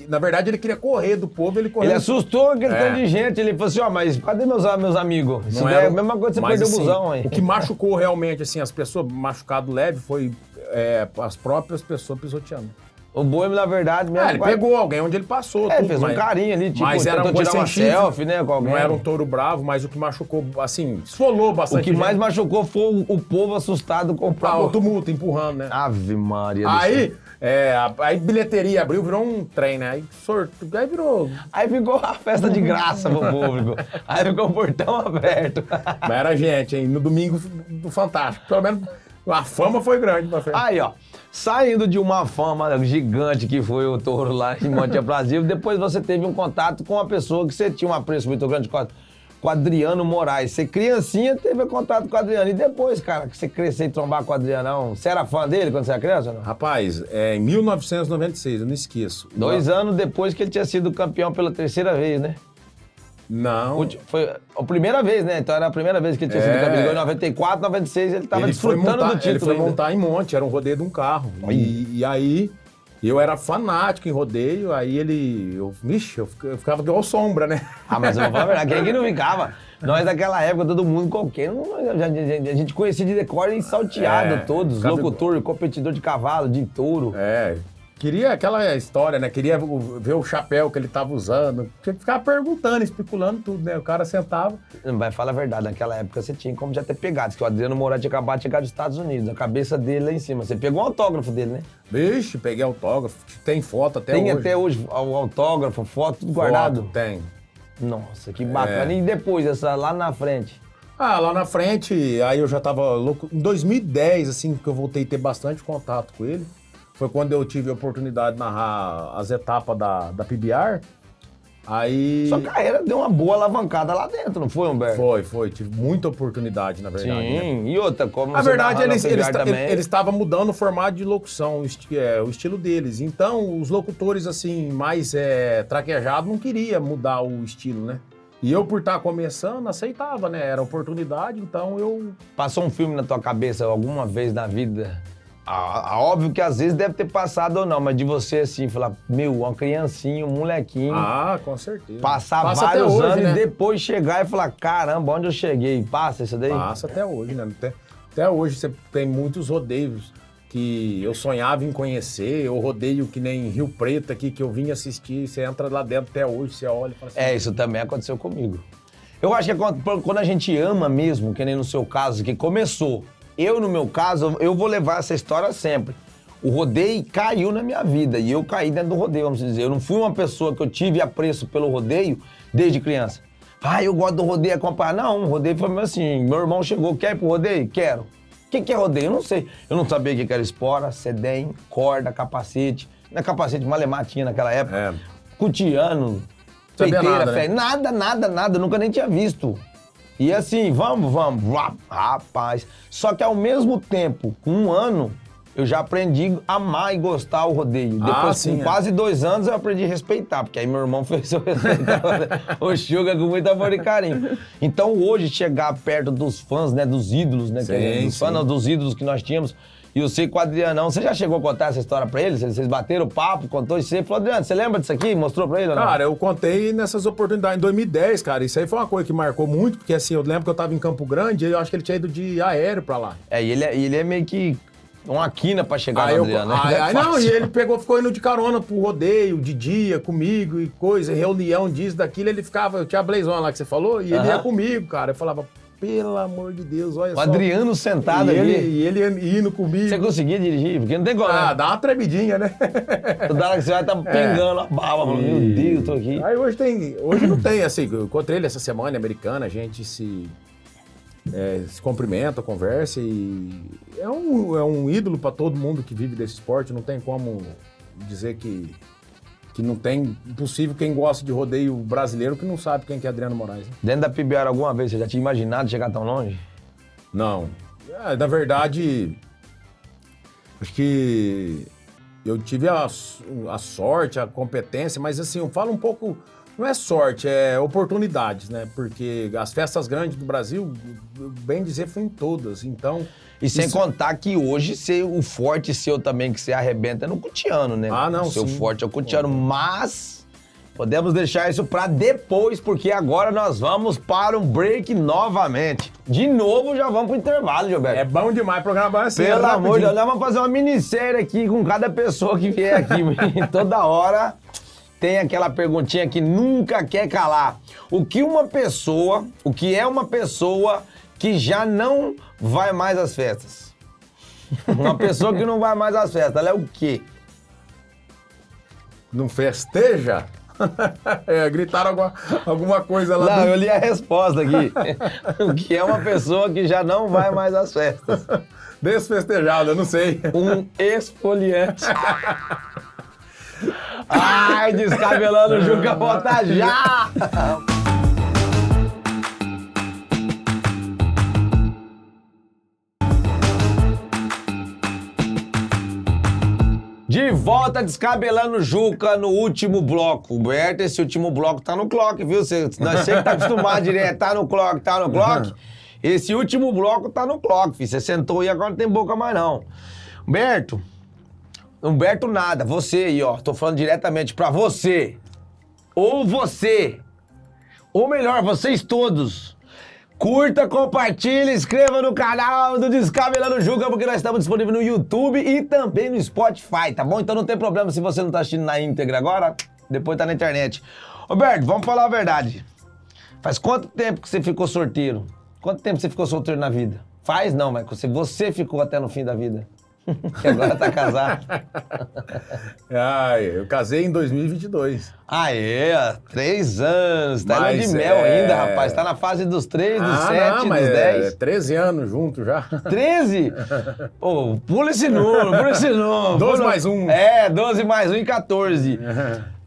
na verdade ele queria correr do povo, ele correu. Ele assustou aquele tanto de gente. Ele falou assim, ó, mas cadê meus amigos? Isso Não daí é a mesma coisa que você mas, perdeu o assim, busão, aí. O que machucou realmente, assim, as pessoas, machucado leve, foi as próprias pessoas pisoteando. O boi, na verdade, mesmo... Ele pegou alguém onde ele passou. É, tudo, fez um carinho ali, tipo, mas era um tentou boi tirar uma sem chifre, selfie, né, com alguém. Não era um touro bravo, mas o que machucou, assim, esfolou bastante. O que mais machucou foi o povo assustado com o o próprio... tumulto, empurrando, né? Ave Maria do Aí, céu. aí bilheteria abriu, virou um trem, né? Aí virou... Aí ficou a festa de graça pro público. Aí ficou o portão aberto. Mas era gente, hein? No domingo do Fantástico. Pelo menos a fama foi grande pra festa. Aí, ó, saindo de uma fama gigante que foi o touro lá em Monte Aprazível, depois você teve um contato com uma pessoa que você tinha um apreço muito grande, com o Adriano Moraes. Você criancinha teve contato com o Adriano. E depois, cara, que você cresceu e trombar com o Adrianão, você era fã dele quando você era criança ou não? Rapaz, em 1996, eu não esqueço. 2 anos depois que ele tinha sido campeão pela 3ª vez, né? Não. Foi a primeira vez, né? Então era a primeira vez que ele tinha sido campeão. Ele ganhou em 94, 96, ele tava desfrutando do título. Ele foi ainda. montar em monte, era um rodeio de um carro. E aí, E eu era fanático em rodeio, aí eu ficava igual sombra, né? Ah, mas eu vou falar a verdade, quem que não ficava? Nós daquela época, todo mundo qualquer, a gente conhecia de decor e salteado todos, ficava- locutor, competidor de cavalo, de touro. Queria aquela história, né? Queria ver o chapéu que ele tava usando. Tinha que ficar perguntando, especulando tudo, né? O cara sentava. Vai falar a verdade, naquela época você tinha como já ter pegado, diz que o Adriano Moraes tinha acabado de chegar dos Estados Unidos, a cabeça dele lá em cima. Você pegou um autógrafo dele, né? Vixe, peguei autógrafo. Tem foto até Tem hoje. até hoje o autógrafo, foto, tudo guardado? Tem. Nossa, que bacana. E depois, essa lá na frente? Ah, lá na frente, aí eu já tava louco. Em 2010, assim, que eu voltei a ter bastante contato com ele. Foi quando eu tive a oportunidade de narrar as etapas da PBR. Aí... Sua carreira deu uma boa alavancada lá dentro, não foi, Humberto? Foi. Tive muita oportunidade, na verdade. Né? Sim, e outra, como Na você verdade, narra na eles PBR também. estavam mudando o formato de locução, o estilo deles. Então, os locutores, assim, mais traquejados não queriam mudar o estilo, né? E eu, por estar começando, aceitava, né? Era oportunidade, então eu... Passou um filme na tua cabeça alguma vez na vida? Óbvio que às vezes deve ter passado ou não, mas de você assim, falar, uma criancinha, um molequinho, Ah, com certeza. passar Passa vários até hoje, anos né? e depois chegar e falar, caramba, onde eu cheguei? Passa isso daí? Passa até hoje, né? Até hoje você tem muitos rodeios que eu sonhava em conhecer, eu rodeio que nem Rio Preto aqui, que eu vim assistir, você entra lá dentro até hoje, você olha e fala assim... Isso também aconteceu comigo. Eu acho que quando a gente ama mesmo, que nem no seu caso, que começou. No meu caso, eu vou levar essa história sempre. O rodeio caiu na minha vida e eu caí dentro do rodeio, vamos dizer. Eu não fui uma pessoa que eu tive apreço pelo rodeio desde criança. Eu gosto do rodeio acompanhar. Não, o rodeio foi assim, meu irmão chegou, quer ir pro rodeio? Quero. O que é rodeio? Eu não sei. Eu não sabia o que era espora, sedem, corda, capacete. Não é capacete, malemar tinha naquela época. Cutiano, Sabia peiteira, nada, né? nada, nunca nem tinha visto. E assim, vamos, rapaz. Só que ao mesmo tempo, com um ano, eu já aprendi a amar e gostar o rodeio. Depois, sim, com quase 2 anos, eu aprendi a respeitar, porque aí meu irmão fez eu respeitar o Xuga com muito amor e carinho. Então hoje, chegar perto dos fãs, né, dos ídolos, né, dos fãs, não, dos ídolos que nós tínhamos, e eu sei que o Adrianão, você já chegou a contar essa história pra ele? Vocês bateram o papo, contou isso aí? Falou, Adriano, você lembra disso aqui? Mostrou pra ele ou não? Cara, eu contei nessas oportunidades. Em 2010, cara, isso aí foi uma coisa que marcou muito, porque assim, eu lembro que eu tava em Campo Grande e eu acho que ele tinha ido de aéreo pra lá. E ele é meio que uma quina pra chegar no Adriano, né? Não, e ele ficou indo de carona pro rodeio, de dia, comigo e coisa, reunião disso, daquilo, ele ficava, eu tinha a Blazona lá que você falou, e ele ia comigo, cara. Eu falava, pelo amor de Deus, olha o só. Adriano sentado e ali. ele indo comigo. Você conseguia dirigir? Porque não tem como, né? Dá uma tremidinha, né? Toda hora que você vai tá pingando a bala, falando, meu Deus, tô aqui. Aí hoje não tem, assim, eu encontrei ele essa semana, americana, a gente se cumprimenta, conversa e é um ídolo pra todo mundo que vive desse esporte, não tem como dizer que não tem, impossível quem gosta de rodeio brasileiro que não sabe quem que é Adriano Moraes. Né? Dentro da PBR alguma vez, você já tinha imaginado chegar tão longe? Não. Na verdade, acho que eu tive a sorte, a competência, mas assim, eu falo um pouco, não é sorte, é oportunidades, né? Porque as festas grandes do Brasil, bem dizer, foi em todas, então... E sem contar que hoje o forte seu também, que você arrebenta, é no cutiano, né? Não, o seu sim. forte é o cutiano, mas podemos deixar isso pra depois, porque agora nós vamos para um break novamente. De novo, já vamos pro intervalo, Gilberto. É bom demais programar assim. Pelo amor de Deus, nós vamos fazer uma minissérie aqui com cada pessoa que vier aqui. Toda hora tem aquela perguntinha que nunca quer calar. O que é uma pessoa que já não vai mais às festas? Uma pessoa que não vai mais às festas, ela é o quê? Não festeja? Gritaram alguma coisa lá. Não, eu li a resposta aqui. O que é uma pessoa que já não vai mais às festas? Desfestejado, eu não sei. Um esfoliante. Ai, Descabelando o Juca, volta já! De volta, Descabelando o Juca no último bloco. Humberto, esse último bloco tá no clock, viu? Nós sempre tá acostumado direto, tá no clock. Esse último bloco tá no clock, filho. Você sentou e agora não tem boca mais não. Humberto, Humberto nada, você aí, ó. Tô falando diretamente pra você. Ou você. Ou melhor, vocês todos. Curta, compartilhe, inscreva no canal do Descabelando Juca, porque nós estamos disponíveis no YouTube e também no Spotify, tá bom? Então não tem problema se você não tá assistindo na íntegra agora, depois tá na internet. Roberto, vamos falar a verdade. Faz quanto tempo que você ficou solteiro? Quanto tempo você ficou solteiro na vida? Faz não, mas você ficou até no fim da vida. Que agora tá casado. Eu casei em 2022. Aê, 3 anos, tá Mas indo de mel ainda, rapaz. Tá na fase dos 3, dos 7, dos 10. 13 anos junto já. 13? Pô, pula esse número, pula esse número. 12 mais 1. 12 mais 1 e 14.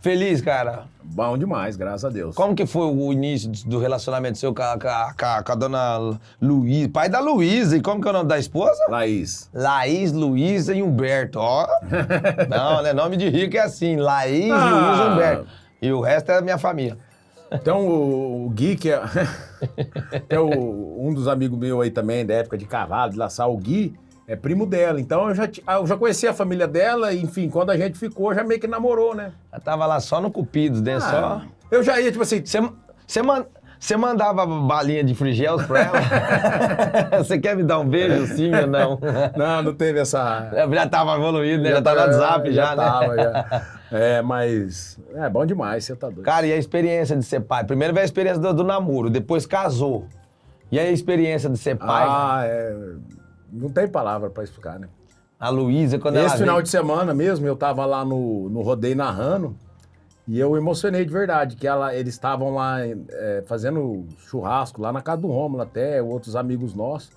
Feliz, cara. Bom demais, graças a Deus. Como que foi o início do relacionamento seu com a dona Luísa? Pai da Luísa, e como que é o nome da esposa? Laís. Laís, Luísa e Humberto, ó. Não, né? Nome de rico é assim, Laís, Luísa e Humberto. E o resto é da minha família. Então, o Gui, que é um dos amigos meus aí também, da época de cavalo, de laçar, o Gui, é primo dela. Então, eu já conhecia a família dela, e, enfim, quando a gente ficou, já meio que namorou, né? Eu tava lá só no Cupidos, né? Só... Eu já ia, tipo assim... Você mandava balinha de frigels pra ela? Você quer me dar um beijo, sim ou não? Não teve essa... Já tava evoluído, né? Já tava no WhatsApp, já, né? Já. Mas é bom demais, você tá doido. Cara, e a experiência de ser pai? Primeiro veio a experiência do namoro, depois casou. E aí a experiência de ser pai? Não tem palavra pra explicar, né? A Luísa, quando ela Esse final de semana mesmo, eu tava lá no rodeio narrando, e eu emocionei de verdade, que eles estavam lá fazendo churrasco, lá na casa do Rômulo até, outros amigos nossos.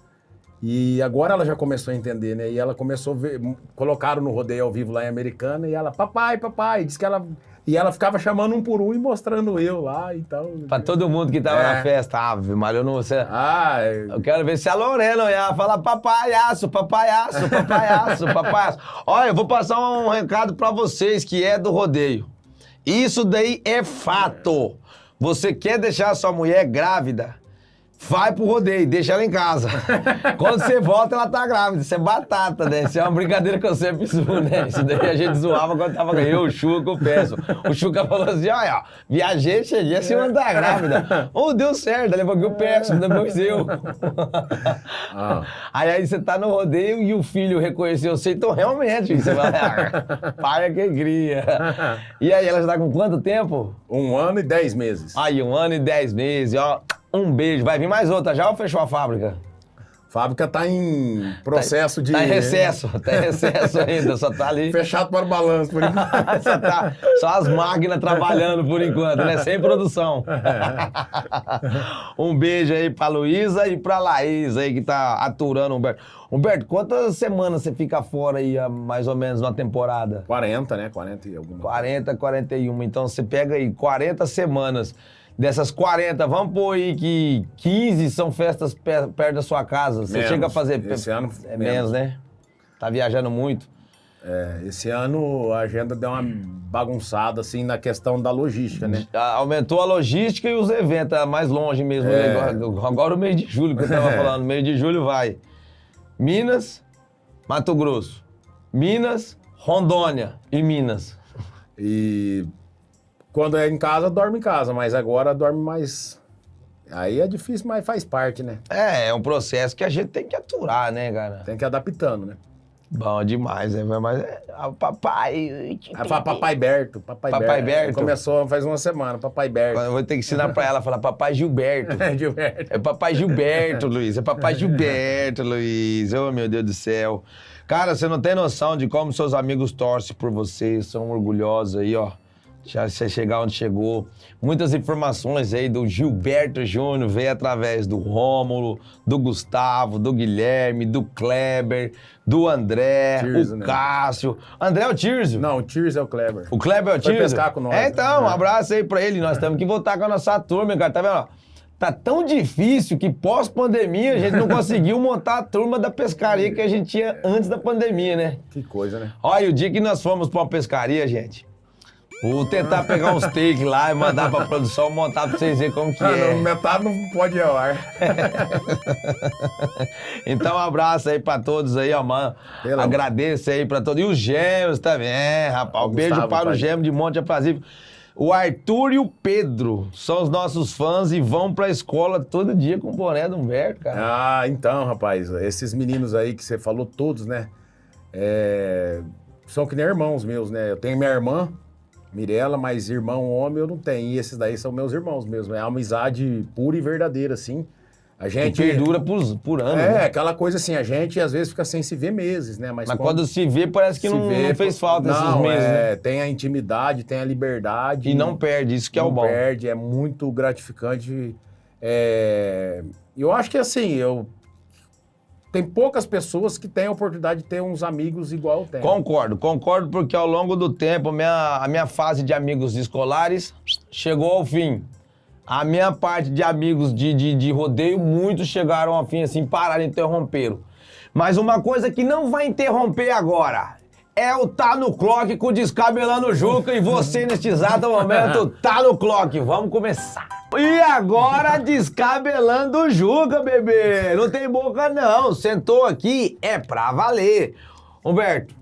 E agora ela já começou a entender, né? E ela começou a ver, colocaram no rodeio ao vivo lá em Americana, e ela, papai, disse que ela... E ela ficava chamando um por um e mostrando eu lá, então... Pra todo mundo que tava na festa, Ave Maria, eu não sei. Eu quero ver se a Lorena olhar, falar papaiaço. Olha, eu vou passar um recado pra vocês que é do rodeio. Isso daí é fato. Você quer deixar a sua mulher grávida? Vai pro rodeio, deixa ela em casa. Quando você volta, ela tá grávida. Isso é batata, né? Isso é uma brincadeira que eu sempre zoo, né? Isso daí a gente zoava quando tava eu, o Chuca, o Peço. O Chuca falou assim, olha, viajei, cheguei, a senhora tá grávida. Deu certo, levou aqui o Peço, depois eu. Aí você tá no rodeio e o filho reconheceu você, então realmente, você vai, pai é que cria. E aí, ela já tá com quanto tempo? 1 ano e 10 meses. Aí, 1 ano e 10 meses, ó. Um beijo. Vai vir mais outra já ou fechou a fábrica? A fábrica tá em processo de... Tá em recesso ainda, só tá ali. Fechado para o balanço, por enquanto. Só as máquinas trabalhando por enquanto, né? Sem produção. Um beijo aí pra Luísa e pra Laís aí que tá aturando o Humberto. Humberto, quantas semanas você fica fora aí, mais ou menos, numa temporada? 40, né? 40 e alguma. 40, 41. Então você pega aí 40 semanas. Dessas 40, vamos pôr aí que 15 são festas perto da sua casa. Você chega a fazer... Esse ano... É menos, né? Tá viajando muito. Esse ano a agenda deu uma bagunçada, assim, na questão da logística, né? Aumentou a logística e os eventos, mais longe mesmo. Né? Agora o mês de julho que eu tava falando. Mês de julho vai Minas, Mato Grosso. Minas, Rondônia e Minas. E... Quando é em casa, dorme em casa, mas agora dorme mais... Aí é difícil, mas faz parte, né? É um processo que a gente tem que aturar, né, cara? Tem que ir adaptando, né? Bom demais, né? Mas papai... Papai Berto. Papai Berto? Começou faz 1 semana, Papai Berto. Eu vou ter que ensinar pra ela, falar Papai Gilberto. Gilberto. É Papai Gilberto, Luiz. É Papai Gilberto, Luiz. Oh, meu Deus do céu. Cara, você não tem noção de como seus amigos torcem por você, são orgulhosos aí, ó. Já você chegar onde chegou. Muitas informações aí do Gilberto Júnior veio através do Rômulo, do Gustavo, do Guilherme, do Kleber, do André, Tirso, o Cássio. André é o Tirso? Não, o Tirso é o Kleber. O Kleber é o Tirso? Foi pescar com nós. Então, um abraço aí pra ele. Nós temos que voltar com a nossa turma, cara. Tá vendo? Tá tão difícil que pós-pandemia a gente não conseguiu montar a turma da pescaria que a gente tinha antes da pandemia, né? Que coisa, né? Olha, o dia que nós fomos pra uma pescaria, gente... Vou tentar pegar uns takes lá e mandar pra produção montar pra vocês verem como que é. Metade não pode ir ao ar. Então, um abraço aí pra todos aí, ó, mano. Pelo Agradeço aí pra todos. E os gêmeos também, rapaz. Um beijo Gustavo, para pai. o gêmeo de Monte Aprazível. O Arthur e o Pedro são os nossos fãs e vão pra escola todo dia com o boné do Humberto, cara. Ah, então, rapaz, esses meninos aí que você falou todos, né? São que nem irmãos meus, né? Eu tenho minha irmã, Mirella, mas irmão homem eu não tenho. E esses daí são meus irmãos mesmo. É uma amizade pura e verdadeira, assim. A Que gente... perdura por anos. É, né? aquela coisa assim, a gente às vezes fica sem se ver meses, né? Mas quando se vê, parece que se não vê, fez falta esses não, meses, né? tem a intimidade, tem a liberdade. E não perde, isso que é o não bom. perde, é muito gratificante. Eu acho que assim, tem poucas pessoas que têm a oportunidade de ter uns amigos igual eu tenho. Concordo porque ao longo do tempo a minha fase de amigos escolares chegou ao fim. A minha parte de amigos de rodeio, muitos chegaram ao fim assim, pararam, interromperam. Mas uma coisa que não vai interromper agora é o Tá no Clock com o Descabelando Juca e você neste exato momento tá no Clock. Vamos começar. E agora Descabelando o Juca, bebê. Não tem boca não, sentou aqui é pra valer. Humberto,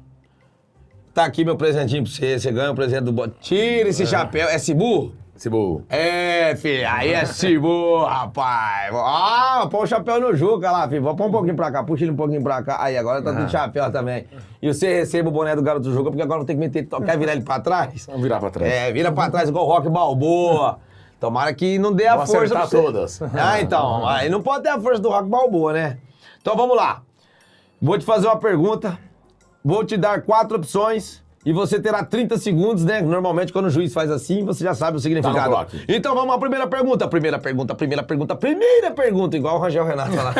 tá aqui meu presentinho pra você, você ganha o presente do bot. Tira esse chapéu, é Cibu? Cibu. Filho, aí é Cibu, rapaz. Põe o chapéu no Juca lá, filho. Põe um pouquinho pra cá, puxa ele um pouquinho pra cá. Aí, agora tá de chapéu também. E você receba o boné do garoto Juca, porque agora eu tenho que meter... Quer virar ele pra trás? Vamos virar pra trás. Vira pra trás igual o Rock Balboa. Tomara que não dê a Vou força pra acertar você. todas. Então. Aí não pode ter a força do Rock Balboa, né? Então vamos lá. Vou te fazer uma pergunta. Vou te dar 4 opções. E você terá 30 segundos, né? Normalmente, quando o juiz faz assim, você já sabe o significado. Tá no Então vamos à primeira pergunta. Primeira pergunta. Igual o Rangel Renato lá.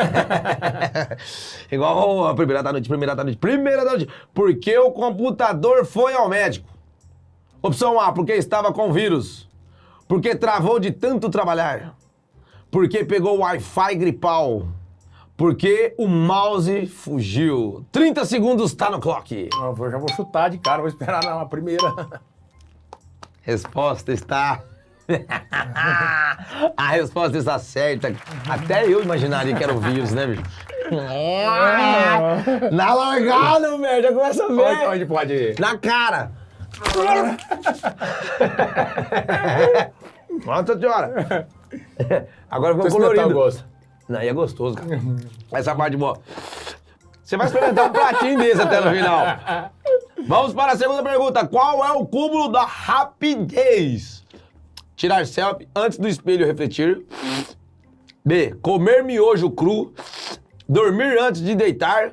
Igual a primeira da noite. Por que o computador foi ao médico? Opção A, porque estava com vírus. Porque travou de tanto trabalhar. Porque pegou o Wi-Fi gripal. Porque o mouse fugiu. 30 segundos, tá no clock. Eu já vou chutar de cara, vou esperar na primeira. Resposta está... A resposta está certa. Até eu imaginaria que era o vírus, né, bicho? Na largada, velho, já começa a ver. Onde pode ir? Na cara. Nossa senhora. Agora ficou colorido. O gosto. Não, e é gostoso, cara. Essa parte boa. Você vai experimentar um pratinho desse até no final. Vamos para a segunda pergunta. Qual é o cúmulo da rapidez? Tirar selfie antes do espelho refletir. B. Comer miojo cru. Dormir antes de deitar.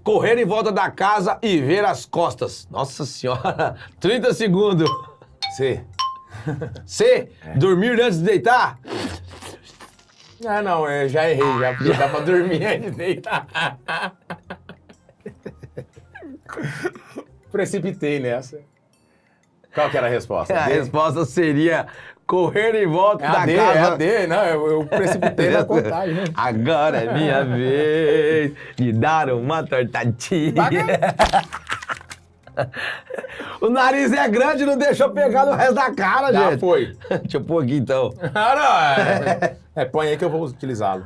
Correr em volta da casa e ver as costas. Nossa senhora. 30 segundos. C. C. Dormir antes de deitar. Ah, não, eu já errei, já dá pra dormir antes de deitar. Precipitei nessa. Qual que era a resposta? A resposta seria correr em volta da D, casa. É a D, não, eu precipitei na contagem. Né? Agora é minha vez de dar uma tortadinha. O nariz é grande, não deixou pegar no resto da cara, Já gente. foi. Deixa eu pôr aqui, então. Ah, não, põe aí que eu vou utilizá-lo.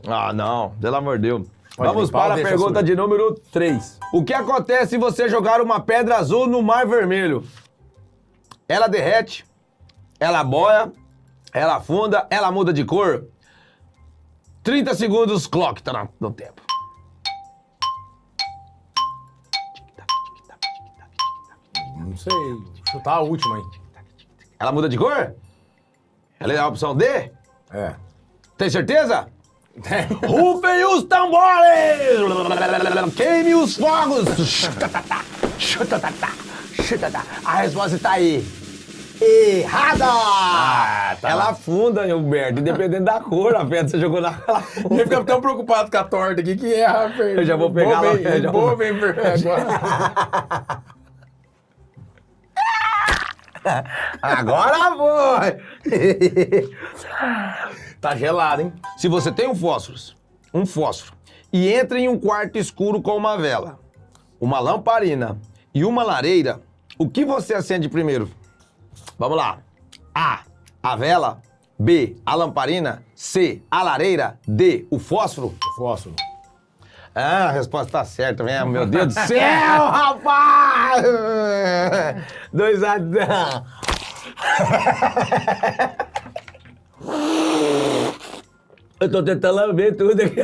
Ah, não. Pelo amor de Deus. Pode Vamos limpar, para a deixa pergunta subir. de número 3. O que acontece se você jogar uma pedra azul no mar vermelho? Ela derrete, ela boia, ela afunda, ela muda de cor? 30 segundos, clock, tá no tempo. Não sei, chutar a última aí. Ela muda de cor? Ela é a opção D? É. Tem certeza? Rufem os tambores! Queime os fogos! A resposta está aí. Errada! tá. Ela afunda, Humberto, independente da cor, a pedra que você jogou na ela afunda. Eu fico tão preocupado com a torta aqui que erra, Eu já vou pegar lá. Vem agora. Agora foi! Tá gelado, hein? Se você tem um fósforo, e entra em um quarto escuro com uma vela, uma lamparina e uma lareira, o que você acende primeiro? Vamos lá. A vela. B, a lamparina. C, a lareira. D, o fósforo. Fósforo. Ah, a resposta tá certa mesmo, meu Deus do céu, rapaz! 2-0. Eu tô tentando lamber tudo aqui.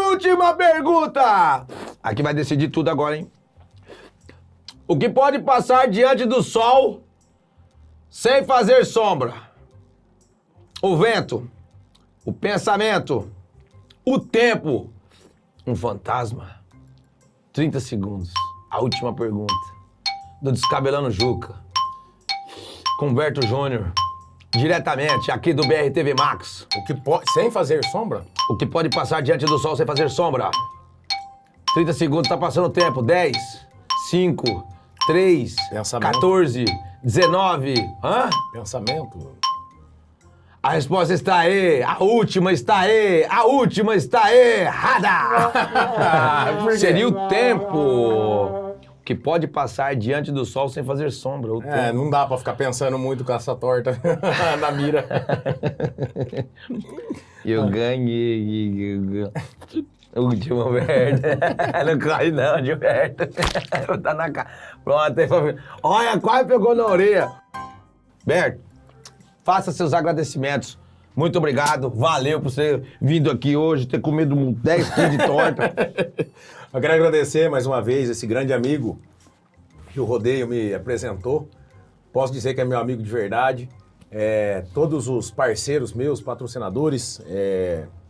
Última pergunta! Aqui vai decidir tudo agora, hein? O que pode passar diante do sol sem fazer sombra? O vento, o pensamento, o tempo, um fantasma. 30 segundos. A última pergunta. Do Descabelando Juca. Com Humberto Júnior. Diretamente aqui do BRTV Max. O que pode... Sem fazer sombra? O que pode passar diante do sol sem fazer sombra? 30 segundos, tá passando o tempo. 10, 5, 3, Pensamento. 14, 19. Hã? Pensamento. A resposta está aí. A última está aí. A última está errada. Seria o tempo. O que pode passar diante do sol sem fazer sombra. O tempo. Não dá pra ficar pensando muito com essa torta na mira. Eu ganhei. Última merda. Não corre não, Gilberto. Tá na cara. Pronto, aí foi. Olha, quase pegou na orelha. Berto, faça seus agradecimentos. Muito obrigado. Valeu por você vindo aqui hoje, ter comido 10 quilos de torta. Eu quero agradecer mais uma vez esse grande amigo que o Rodeio me apresentou. Posso dizer que é meu amigo de verdade. Todos os parceiros meus, patrocinadores,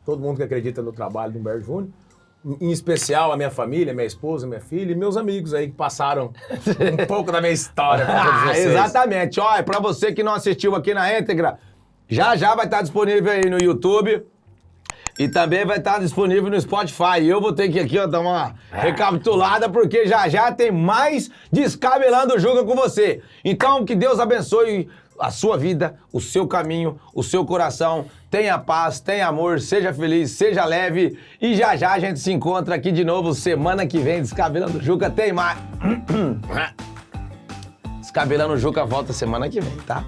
todo mundo que acredita no trabalho do Humberto Júnior. Em especial a minha família, minha esposa, minha filha e meus amigos aí que passaram um pouco da minha história para todos vocês. Exatamente. Olha, pra você que não assistiu aqui na íntegra, já vai estar disponível aí no YouTube. E também vai estar disponível no Spotify. Eu vou ter que aqui, ó, dar uma recapitulada, porque já tem mais Descabelando o Juca com você. Então, que Deus abençoe a sua vida, o seu caminho, o seu coração. Tenha paz, tenha amor, seja feliz, seja leve. E já a gente se encontra aqui de novo semana que vem. Descabelando o Juca tem mais. Descabelando o Juca volta semana que vem, tá?